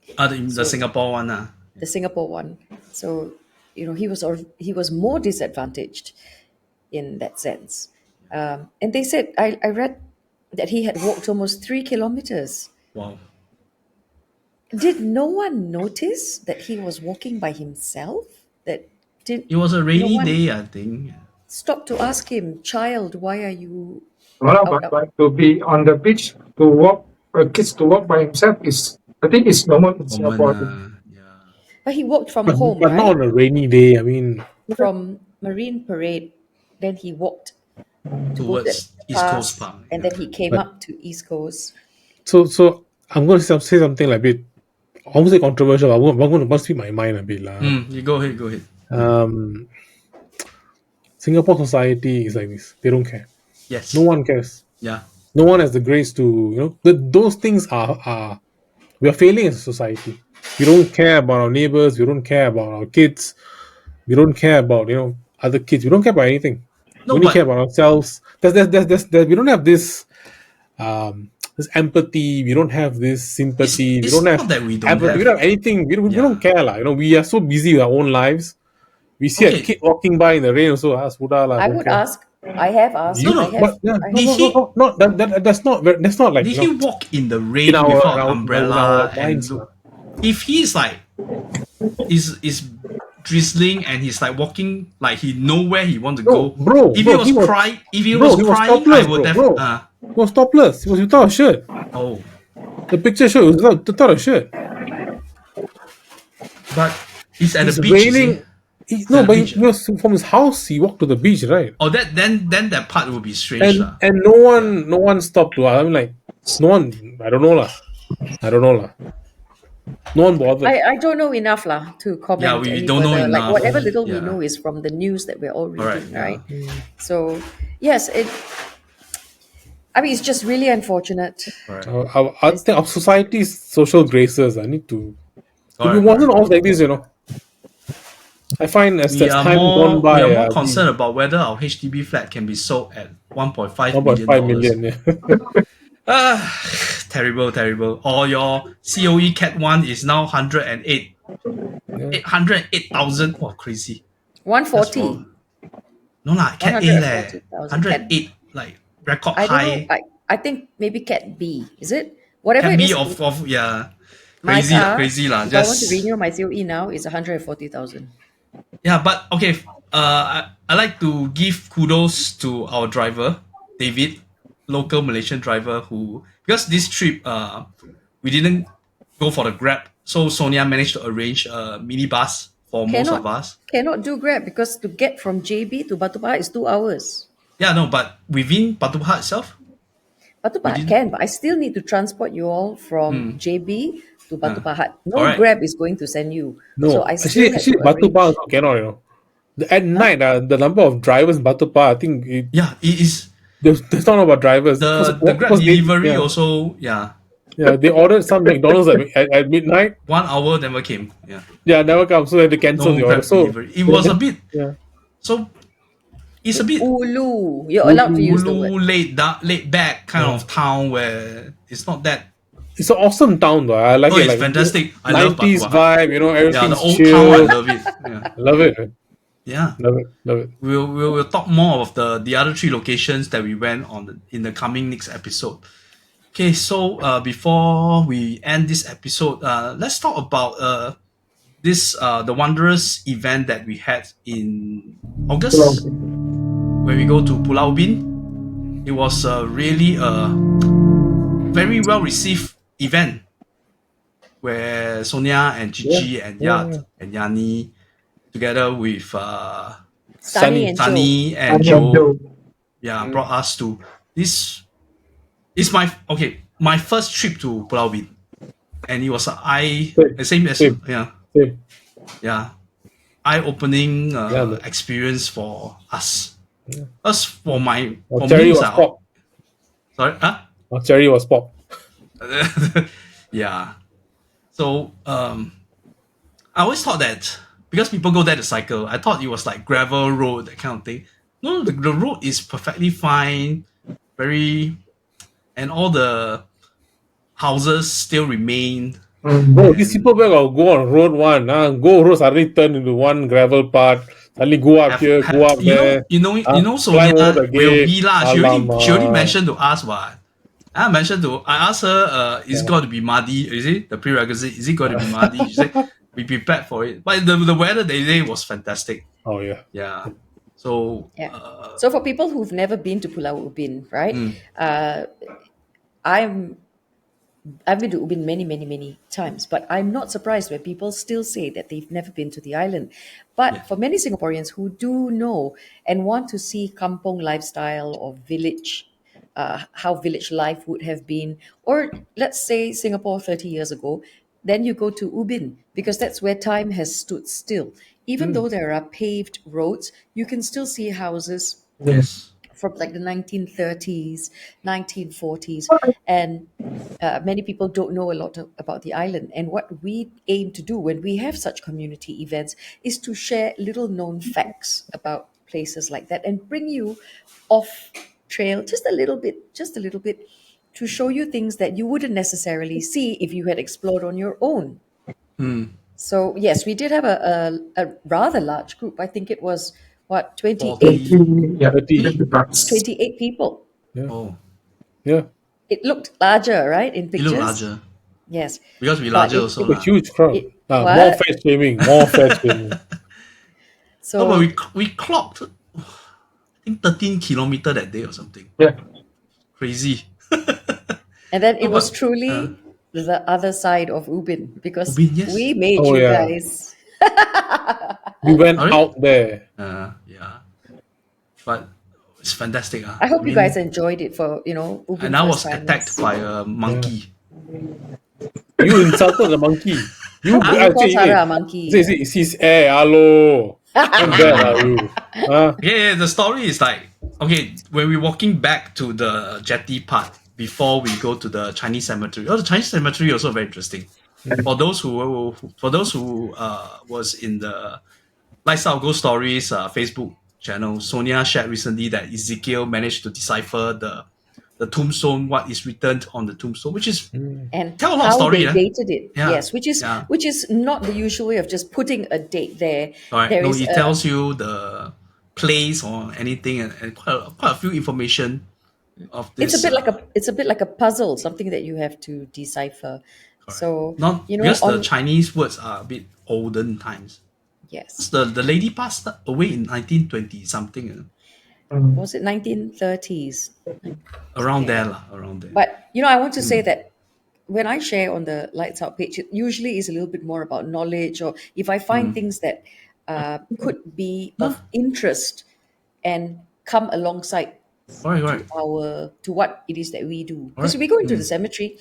The Singapore one. the Singapore one, so he was more disadvantaged in that sense. And they said, I read that he had walked almost 3 kilometers. Wow. Did no one notice that he was walking by himself? It was a rainy day, I think. Stop to ask him, child, why are you Well, but to be on the beach to walk, kids to walk by himself is, I think it's normal in Singapore. Yeah. But he walked from But, home, but right? not on a rainy day. I mean, From Marine Parade. Then he walked Towards East Coast past, Park. and then he came up to East Coast. so I'm going to say something like a bit, I won't say controversial. I'm going to speak my mind a bit lah. You go ahead. Singapore society is like this. They don't care. Yes. No one cares. Yeah. No one has the grace to, those things are we are failing as a society. We don't care about our neighbors. We don't care about our kids. We don't care about other kids. We don't care about anything. No, we only but- care about ourselves. We don't have this this empathy. We don't have this sympathy. It's we don't not have that we don't empathy. have. We don't have anything. We don't care lah. We are so busy with our own lives. We see Okay. a kid walking by in the rain also. Sudah lah. I don't would care. ask. I have asked. No, I have, But yeah, I Did have- he- that's not like Did he walk in the rain in our- without in our- umbrella in our and minds, look? if he's like is drizzling and he's like walking like he know where he want to No, go. bro, If bro, he was crying, he was I topless, would bro. He was topless. He was without a shirt. oh, The picture shows he was without a shirt. but he's at It's the beach. You see? raining. It's at the But beach. he was from his house. He walked to the beach, right? Oh, then that part will be strange, lah. And no one stopped to. I'm like, no one. I don't know lah. No one bothered. I don't know enough lah to comment Yeah, we any don't know further. Like enough. whatever little we Yeah. know is from the news that we're all reading, Alright, yeah. right? So yes, I mean, it's just really unfortunate. Right. I think our society's social graces. I need to. If it Alright, wasn't all like this, I find as we are time gone by, we are more concerned about whether our HDB flat can be sold at 1.5 million. 1.5 million. Yeah. Terrible. Or your COE Cat 1 is now 108. 808,000. Oh, crazy. 140. No lah, Cat A leh. 140,000. 108, like record I don't high. know. I think maybe Cat B. Is it? Whatever Cat it B is. of yeah. My car, Crazy lah. if I want to renew my COE now, is 140,000. Yeah, but okay. I like to give kudos to our driver, David, local Malaysian driver who, because this trip we didn't go for the Grab, so Sonia managed to arrange a minibus for most of us. Cannot do Grab because to get from JB to Batu Pahat is 2 hours. Yeah, no, but within Batu Pahat itself. Batu Pahat can, but I still need to transport you all from JB to Batu Pahat. No Alright. Grab is going to send you. No, So I still had actually, to Batu arrange. Pahat also cannot. At night, the number of drivers in Batu Pahat, I think Yeah, it is there's not about drivers. the Grab because delivery also. Yeah, they ordered some McDonald's at midnight. 1 hour never came. Yeah, Yeah, never come, so they had to cancel no the order. Grab So delivery. It was a bit. yeah. So it's a bit Ulu. You're allowed to use the word. laid back kind of town where it's not that. It's an awesome town though. I like Oh, it. it's Like fantastic. I love 90s Batu Pahat. vibe, Yeah, everything's the old chill. town, I love it. Yeah, Love it. yeah. Love it. We'll talk more of the other 3 locations that we went on in the coming next episode. Okay, so before we end this episode, let's talk about this the wondrous event that we had in August when we go to Pulau Ubin. It was really a very well received event where Sonia and Chichi and Yat and Yani together with Sunny and Joe. Sunny and Joe, brought us to this. It's my first trip to Pulau Ubin, and it was same as Same. eye-opening but- experience for us. Us for me, Cherry was ah. pop. Sorry, huh? Cherry was pop. Yeah. So I always thought that because people go there to cycle, I thought it was like gravel road, that kind of thing. No, the road is perfectly fine, and all the houses still remain. Bro, these people will go on road one. Go road suddenly turn into one gravel part. Suddenly go up here, go up there. Sonia climb over the will gate. be lah. She already Alamak. mentioned to us what. I asked her, is it going to be muddy? Is it the prerequisite? Is it going to be muddy? She said, be prepared for it. But the weather that day was fantastic. Oh yeah. Yeah. So, So for people who've never been to Pulau Ubin, right? I've been to Ubin many times, but I'm not surprised when people still say that they've never been to the island. But for many Singaporeans who do know and want to see kampong lifestyle or village, how village life would have been, or let's say Singapore 30 years ago, then you go to Ubin because that's where time has stood still. Even though there are paved roads, you can still see houses yes. from like the 1930s, 1940s, and many people don't know a lot about the island. And what we aim to do when we have such community events is to share little known facts about places like that and bring you off trail just a little bit, to show you things that you wouldn't necessarily see if you had explored on your own. So yes, we did have a rather large group. I think it was 28 people. Yeah. Oh, Yeah. It looked larger, right, in it pictures? looked larger. Yes. Because we But larger it, also A lah. huge crowd. More what? fat shaming. More fat shaming. No, but So we clocked, I think 13 kilometer that day or something. Yeah. Crazy. and then it No, was but truly the other side of Ubin because Ubin, yes. we made Oh, you yeah. guys. We went Sorry? out there. Yeah. But it's fantastic. I hope you mean, guys enjoyed it for Ubin and I first was attacked timers. by a monkey. You insulted the monkey. You, You I call say, Sarah hey, a monkey. say, sis, hello. How bad are you? Huh? Yeah, the story is like, okay, when we're walking back to the jetty part before we go to the Chinese cemetery. Oh, the Chinese cemetery also very interesting. For those who was in the Lifestyle Ghost Stories Facebook channel, Sonia shared recently that Ezekiel managed to decipher the tombstone, what is written on the tombstone, which is And tell a lot of how story. they dated it, Yeah, yes, which is yeah. not the usual way of just putting a date there. All right. There No, is it tells you the place or anything, and quite a few information of it's a this. bit like a puzzle, something that you have to decipher. Correct. So Not because the on Chinese words are a bit olden times. yes, The lady passed away in 1920 something, was it 1930s? around Something there like that. lah, around there. But I want to say that when I share on the Lights Out page, it usually is a little bit more about knowledge, or if I find things that could be No, of interest and come alongside correct. to what it is that we do. Because Alright. we go into the cemetery,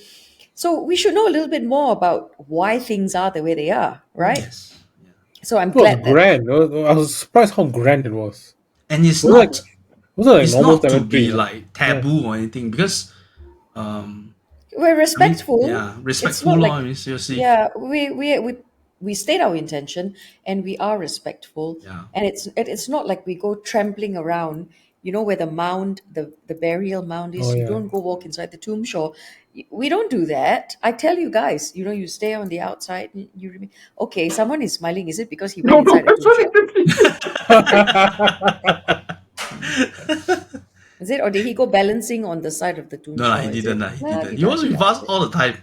so we should know a little bit more about why things are the way they are, right? Yes. Yeah. So I'm It was glad that grand. I was surprised how grand it was. And It was like it's normal not to cemetery. be like Yeah. taboo or anything because um we're I mean respectful. yeah, It's respectful not law, like I mean seriously. yeah, we state our intention and we are respectful, Yeah. and it's not like we go trampling around. Where the mound, the burial mound Oh, is. You yeah. don't go walk inside the tomb sure. We don't do that. I tell you guys. You stay on the outside. Okay. Someone is smiling. Is it because he went No, no, inside a tomb sure? Is it, or did he go balancing on the side of the tomb No, shore? he Is didn't. it? He La didn't. di He da was di with da. us all the time.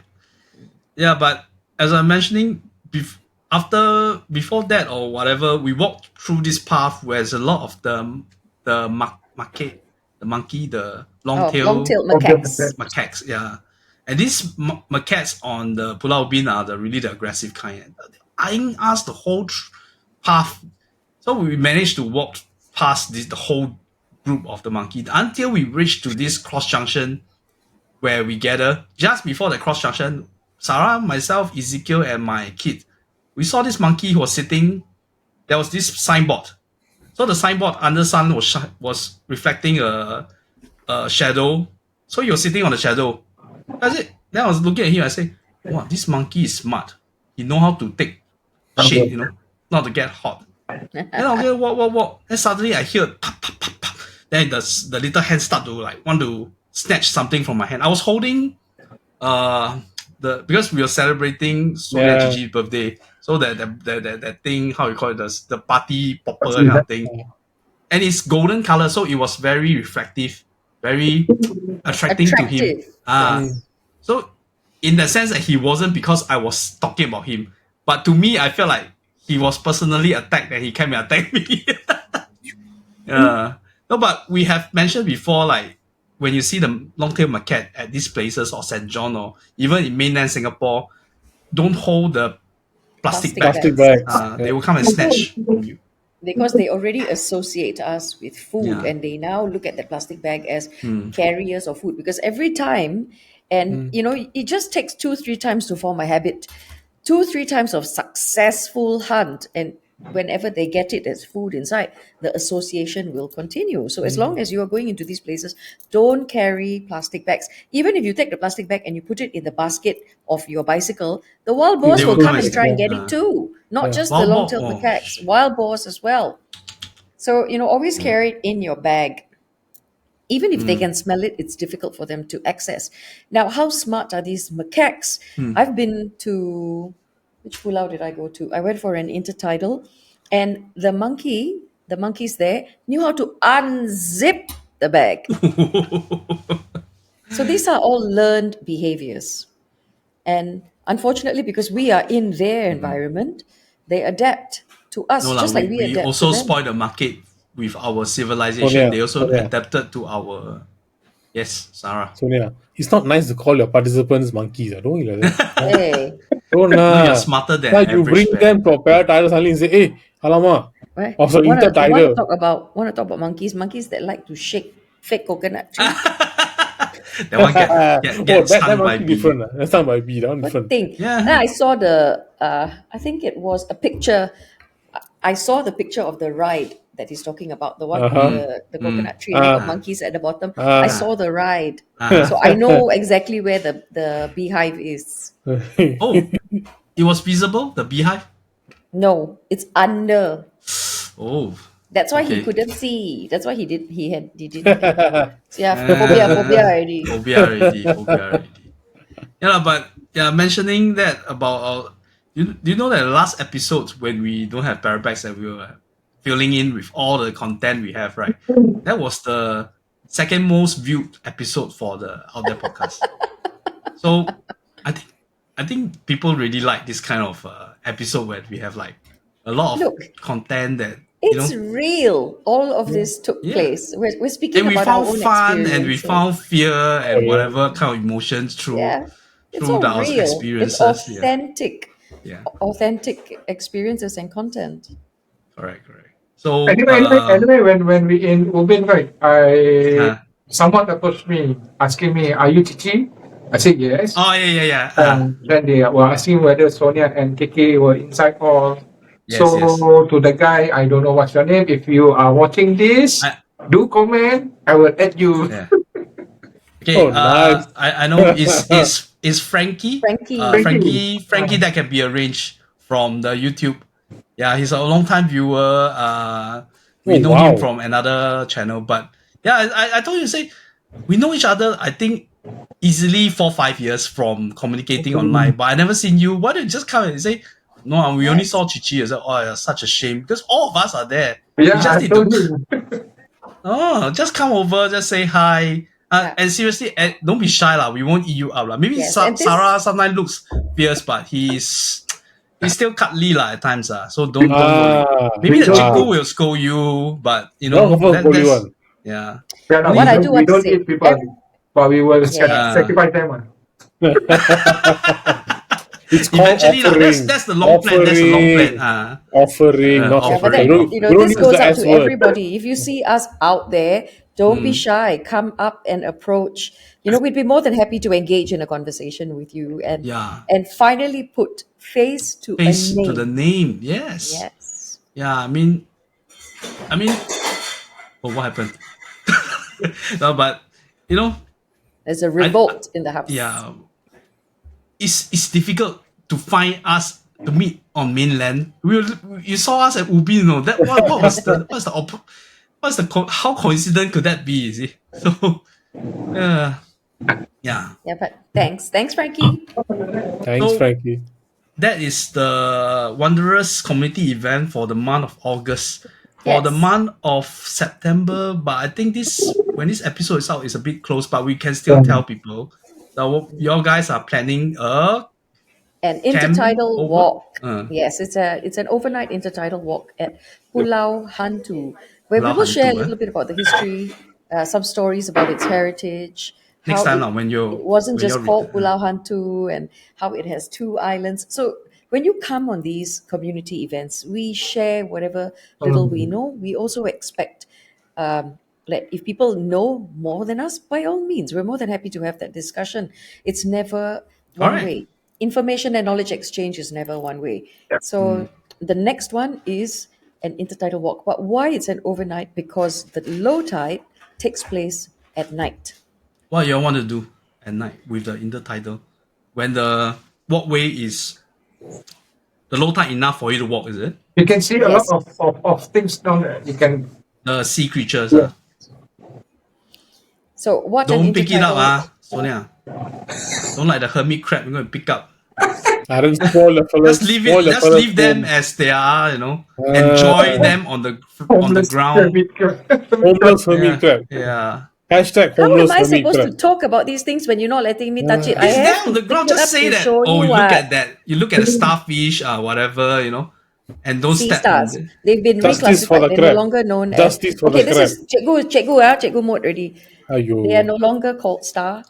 Yeah, but as I'm mentioning, before that or whatever, we walked through this path where there's a lot of the market, the monkey, the long Oh, tail long-tailed macaques. macaques. Yeah, and these macaques on the Pulau Ubin are the aggressive kind. Eyeing us the whole path, so we managed to walk past the whole group of the monkey until we reached to this cross junction where we gather. Just before the cross junction, Sarah, myself, Ezekiel, and my kid, we saw this monkey who was sitting. There was this signboard. So the signboard under sun was reflecting a shadow. So he was sitting on the shadow. That's it. Then I was looking at him. I say, "Wow, this monkey is smart. He know how to take shade. Not to get hot." Then I was walk. Then suddenly I hear pop, pop, pop, pop. Then the little hand start to like want to snatch something from my hand. I was holding because we were celebrating Sonia Yeah. Gigi's birthday. So that thing, how you call it, the party popper kind of thing. And it's golden color, so it was very reflective, very attracting to him. Attractive. Yes. So in the sense that he wasn't because I was talking about him, but to me I felt like he was personally attacked and he came and attacked me. Yeah. No, but we have mentioned before, like when you see the long-tail macaque at these places or St. John or even in mainland Singapore, don't hold the plastic bag. Plastic bags. bags. They will come and snatch from you. Because they already associate us with food, Yeah. and they now look at the plastic bag as carriers of food. Because every time, and it just takes 2-3 times to form a habit, 2-3 times of successful hunt, and whenever they get it as food inside, the association will continue. So as long as you are going into these places, don't carry plastic bags. Even if you take the plastic bag and you put it in the basket of your bicycle, the wild boars They will will come come and and try and snatch. get it too. Not just the Wild boar, long-tailed macaques, wild boars as well. So, always carry it in your bag. Even if they can smell it, it's difficult for them to access. Now, how smart are these macaques? I've been to, which pulau did I go to? I went for an intertidal, and the monkeys there knew how to unzip the bag. So these are all learned behaviors. And unfortunately, because we are in their environment, they adapt to us No, just like we we adapt also to them. spoil the market with our civilization. Sonia, They also Sonia. adapted to our. Yes, Sarah. Sonia, it's not nice to call your participants monkeys. Don't you like that? Hey, Don't No, you're nah. smarter than Now you average bring bear. them to a parrot suddenly and say, hey, alamak. right? Also, Want to intertidal. talk about monkeys that like to shake fake coconut tree. That one Oh, get that stung by monkey bee. different. That's not by bee. That one What different. thing? Yeah. Then I saw the I think it was a picture. I saw the picture of the ride that he's talking about, the one with Uh-huh. the coconut tree, and then got Uh, monkeys at the bottom. I uh, saw the ride, Uh-huh. so I know exactly where the beehive is. Oh, it was visible, the beehive? No, it's under. Oh. That's why he Okay. couldn't see. That's why he didn't. So yeah, phobia already. Phobia already. Yeah, but mentioning that about do you know that the last episode when we don't have Parabex and we were filling in with all the content we have, right? That was the second most viewed episode for the Out There podcast. So I think people really like this kind of episode where we have like a lot of Look, content that it's real. All of this took Yeah. place. We're speaking and we about our found own fun experience. and we found fear and yeah. whatever kind of emotions through Yeah, it's through all our real. It's experiences. authentic. Yeah. Authentic experiences and content. Correct. So Anyway, when we in Ubin, right, uh, someone approached me asking me, "Are you teaching?" I said yes. oh yeah. Then they were asking whether Sonia and Keke were inside or. Yes. To the guy, I don't know what's your name. If you are watching this, do comment. I will add you. Yeah. Okay. Oh, nice. I know is Frankie. Frankie that can be arranged from the YouTube. Yeah, he's a long time viewer. We know him from another channel, but yeah, I told you to say we know each other. I think easily 4-5 years from communicating online, but I never seen you. Why don't you just come and say? No, we only saw Chichi. I said, oh, yeah, such a shame because all of us are there. Yeah, we just I need told to. you. Just come over, just say hi. And seriously, don't be shy lah. We won't eat you up lah. Maybe Yes, Sarah sometimes looks fierce, but he's still cuddly lah at times So don't worry. Maybe the chiku will scold you, but that's yeah. What I do we want to don't say, eat people, but we will sacrifice them. It's called Eventually, offering. that's the long plan. That's the long plan. Offering, not yeah, but offering. then, this goes out to everybody. If you see us out there, don't be shy. Come up and approach. We'd be more than happy to engage in a conversation with you and finally put face to a name. To the name. Yes. Yes. Yeah, I mean, what happened? No, but there's a revolt in the house. Yeah, it's difficult to find us to meet on mainland. You saw us at Ubin, that how coincident could that be? You see, so yeah. Yeah, but thanks, Frankie. Thanks, Frankie. That is the Wanderers community event for the month of August. For the month of September, but I think when this episode is out, it's a bit close, but we can still tell people that your guys are planning an intertidal walk. Yes, it's an overnight intertidal walk at Pulau Hantu, where we will share a little bit about the history, some stories about its heritage. Next time, it wasn't just called Pulau Hantu, and how it has 2 islands. So when you come on these community events, we share whatever little we know. We also expect, if people know more than us, by all means, we're more than happy to have that discussion. It's never one way. Information and knowledge exchange is never one way. So the next one is an intertidal walk. But why it's an overnight? Because the low tide takes place at night. What you all want to do at night with the intertidal? When the walkway is the low tide enough for you to walk, is it? You can see a lot of things down there. You can sea creatures. So what? Don't pick it up, Sonia. Don't like the hermit crab. You're going to pick up. I don't spoil the fellas. Just leave them as they are. Enjoy them on the ground. Homeless hermit crab. Yeah. Hashtag How am homeless I hermit supposed to crab. talk about these things when you're not letting me touch it? I It's have there to on the pick ground. it Just up say to that. show Oh, you you look what. at that. You look at the starfish, whatever, and don't Sea step on stars. the. They've been Justice for reclassified. the They're no crab. longer known as. Justice for Okay, the this crab. is Cikgu mode already. They are Ayo. no longer called star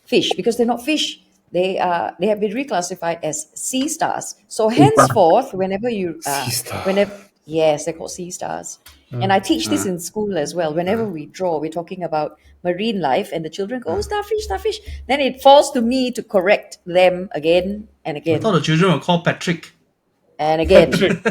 fish because they're not fish. They have been reclassified as sea stars. So henceforth, whenever you Sea star. whenever yes, they're called sea stars. And I teach this in school as well. Whenever we draw, we're talking about marine life, and the children go, "Oh, starfish, starfish." Then it falls to me to correct them again and I thought again the children were called Patrick. and again. Patrick.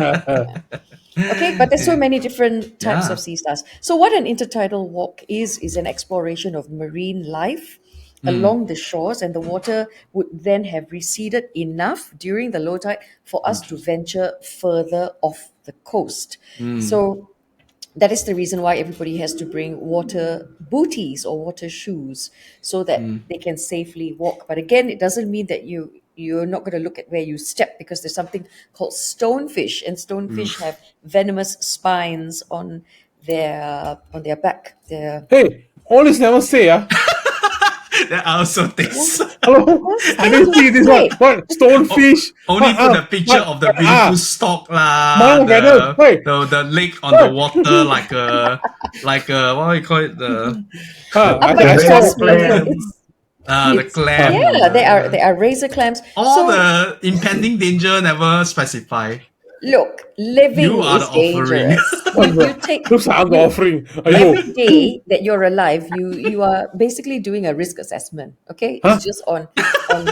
Okay, but there's so many different types Yeah. of sea stars. So what an intertidal walk is an exploration of marine life along the shores, and the water would then have receded enough during the low tide for us to venture further off the coast. So that is the reason why everybody has to bring water booties or water shoes so that they can safely walk. But again, it doesn't mean that you're not going to look at where you step, because there's something called stonefish, and stonefish have venomous spines on their back. Hey, all this never say, That also thinks. Hello? I didn't see this one. What? Stonefish? Only put the picture of the beautiful stock lah, Mount Venom. Hey. the lake on the water like what do you call it, the But I saw trust me, clam. the clam. yeah, they are razor clams. All So the impending danger never specify. look, living You are is the offering. dangerous. You take looks like I'm the offering. every Ayo. day that you're alive, you are basically doing a risk assessment. Okay, Huh? it's just on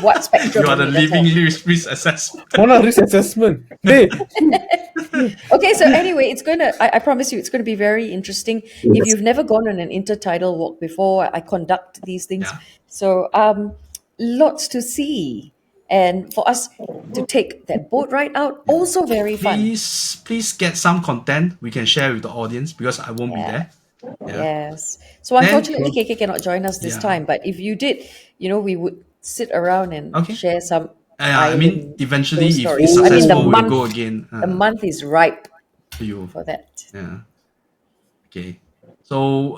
what spectrum. You are the only, that's all. living risk assessment. What a risk assessment. Hey, Okay, so anyway, I promise you, it's going to be very interesting. If you've never gone on an intertidal walk before, I conduct these things. Yeah. So, lots to see. And for us to take that boat ride out, also very fun. Please get some content we can share with the audience, because I won't be Yeah. there. Yeah. Yes. So unfortunately, KK cannot join us this Yeah. time. But if you did, we would sit around and Okay. share some. I mean, island eventually, ghost if stories. it's I mean, successful, we'll go again. the month is ripe You. for that. Yeah. Okay. So,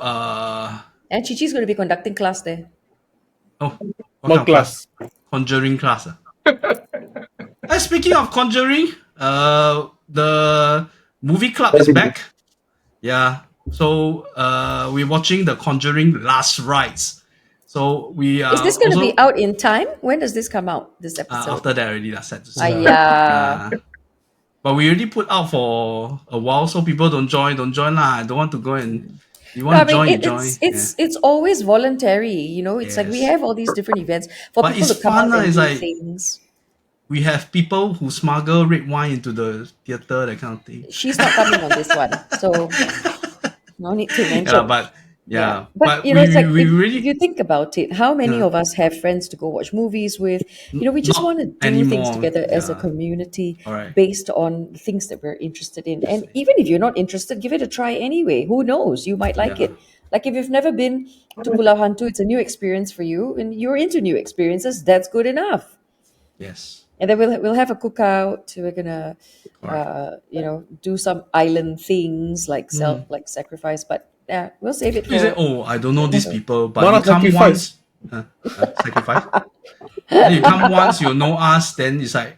And Chichi's going to be conducting class there. what what kind of class? Conjuring class. Speaking of Conjuring, the movie club is back. Yeah. So we're watching the Conjuring Last Rites. So we are Is this going to also, be out in time? When does this come out? This episode? after that already that's set to see. Yeah. But we already put out for a while, so people don't join lah. I don't want to go and you want to join, you join. It's always voluntary. It's like we Yes. have all these different events for But people it's to come fun, out and it's do like- things. We have people who smuggle red wine into the theater, that kind of thing. She's not coming on this one, so no need to mention. Yeah, but yeah, But we, it's like we if really you think about it, how many Yeah. of us have friends to go watch movies with? We just Not want to do things anymore, together as a yeah. community Alright. based on things that we're interested in. And even if you're not interested, give it a try anyway. Who knows? You might like Yeah. it. Like if you've never been to Pulau Hantu, it's a new experience for you, and you're into new experiences. That's good enough. yes. And then we'll have a cookout. We're gonna, do some island things like like sacrifice. But yeah, we'll save it You say, for. I don't know these people, but Mana you come sacrifice? once. Sacrifice. Then you come once, you know us. Then it's like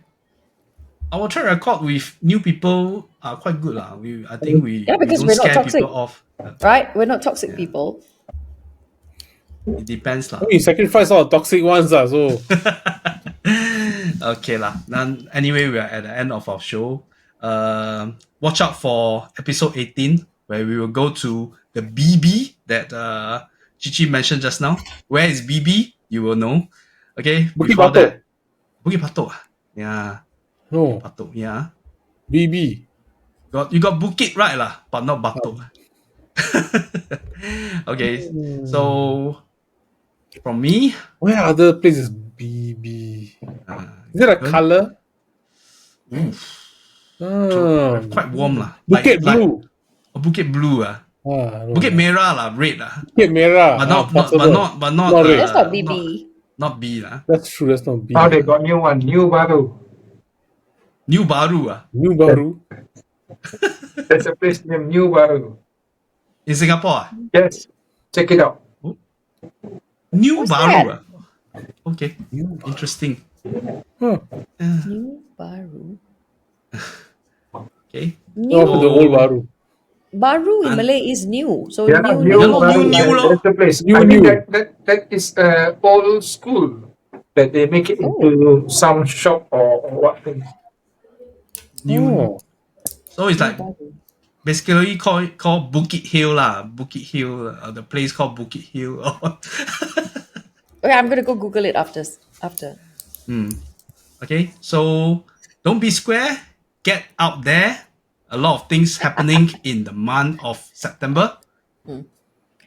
our track record with new people are quite good lah. I think we because don't we're not scare toxic. people off. Right? We're not toxic people. It depends lah. You sacrifice all the toxic ones, so Okay lah. Then anyway, we are at the end of our show. Watch out for episode 18, where we will go to the BB that Chichi mentioned just now. Where is BB? You will know. Okay. Bukit Before Batok. that, Bukit Batok. Yeah, no Batok. Yeah. BB. You got Bukit right lah, but not Batok. Okay. So from me, Where other places BB? Is it a color? quite warm lah. Bukit Blue. Bukit Blue No. Bukit Merah lah, red lah. Bukit Merah. But not possible. Not red. That's not BB. Not B lah. That's true. That's not B. Now they got new one, new Baru. New Baru New Baru. There's a place named New Baru. in Singapore. Yes, check it out. New What's Baru. that? Okay. Interesting. Huh. New Baru. Okay. No, New the old Baru. Baru in Malay is new. So Yeah, new, new, lor, new lor. that's the place. New, I think new. that is old school that they make it Oh. into some shop or what thing. New. Oh. So it's New like Baru. basically called Bukit Hill lah. Bukit Hill, the place called Bukit Hill. Okay, I'm gonna go Google it after. Okay, so don't be square. Get out there. A lot of things happening in the month of September.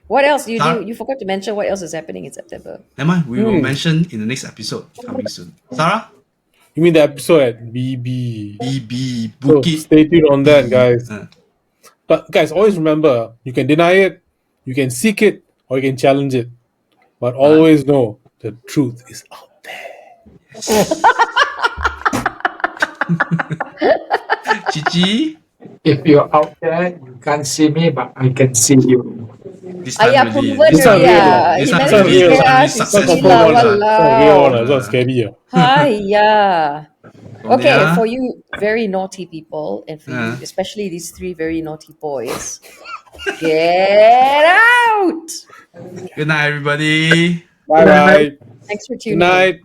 What else you Sarah? do? You forgot to mention what else is happening in September. Never mind, we will mention in the next episode coming soon. Sarah? You mean the episode at BB? BB, So Bukit. stay tuned on that, guys. Uh, But guys, always remember, you can deny it, you can seek it, or you can challenge it. But always know the truth is out there. Chichi? If you're out there, you can't see me, but I can see you. This time Ayah really. proven This time already. real. This He time managed to really. This scare time really us. You It's not see successful. lah, confirmed one. It's not real one. walao. It's not scary. Hiya. Okay, Sonia? for you very naughty people, and for you, Uh. especially these three very naughty boys, get out! Good night, everybody. Bye bye. Thanks for Good tuning in. night.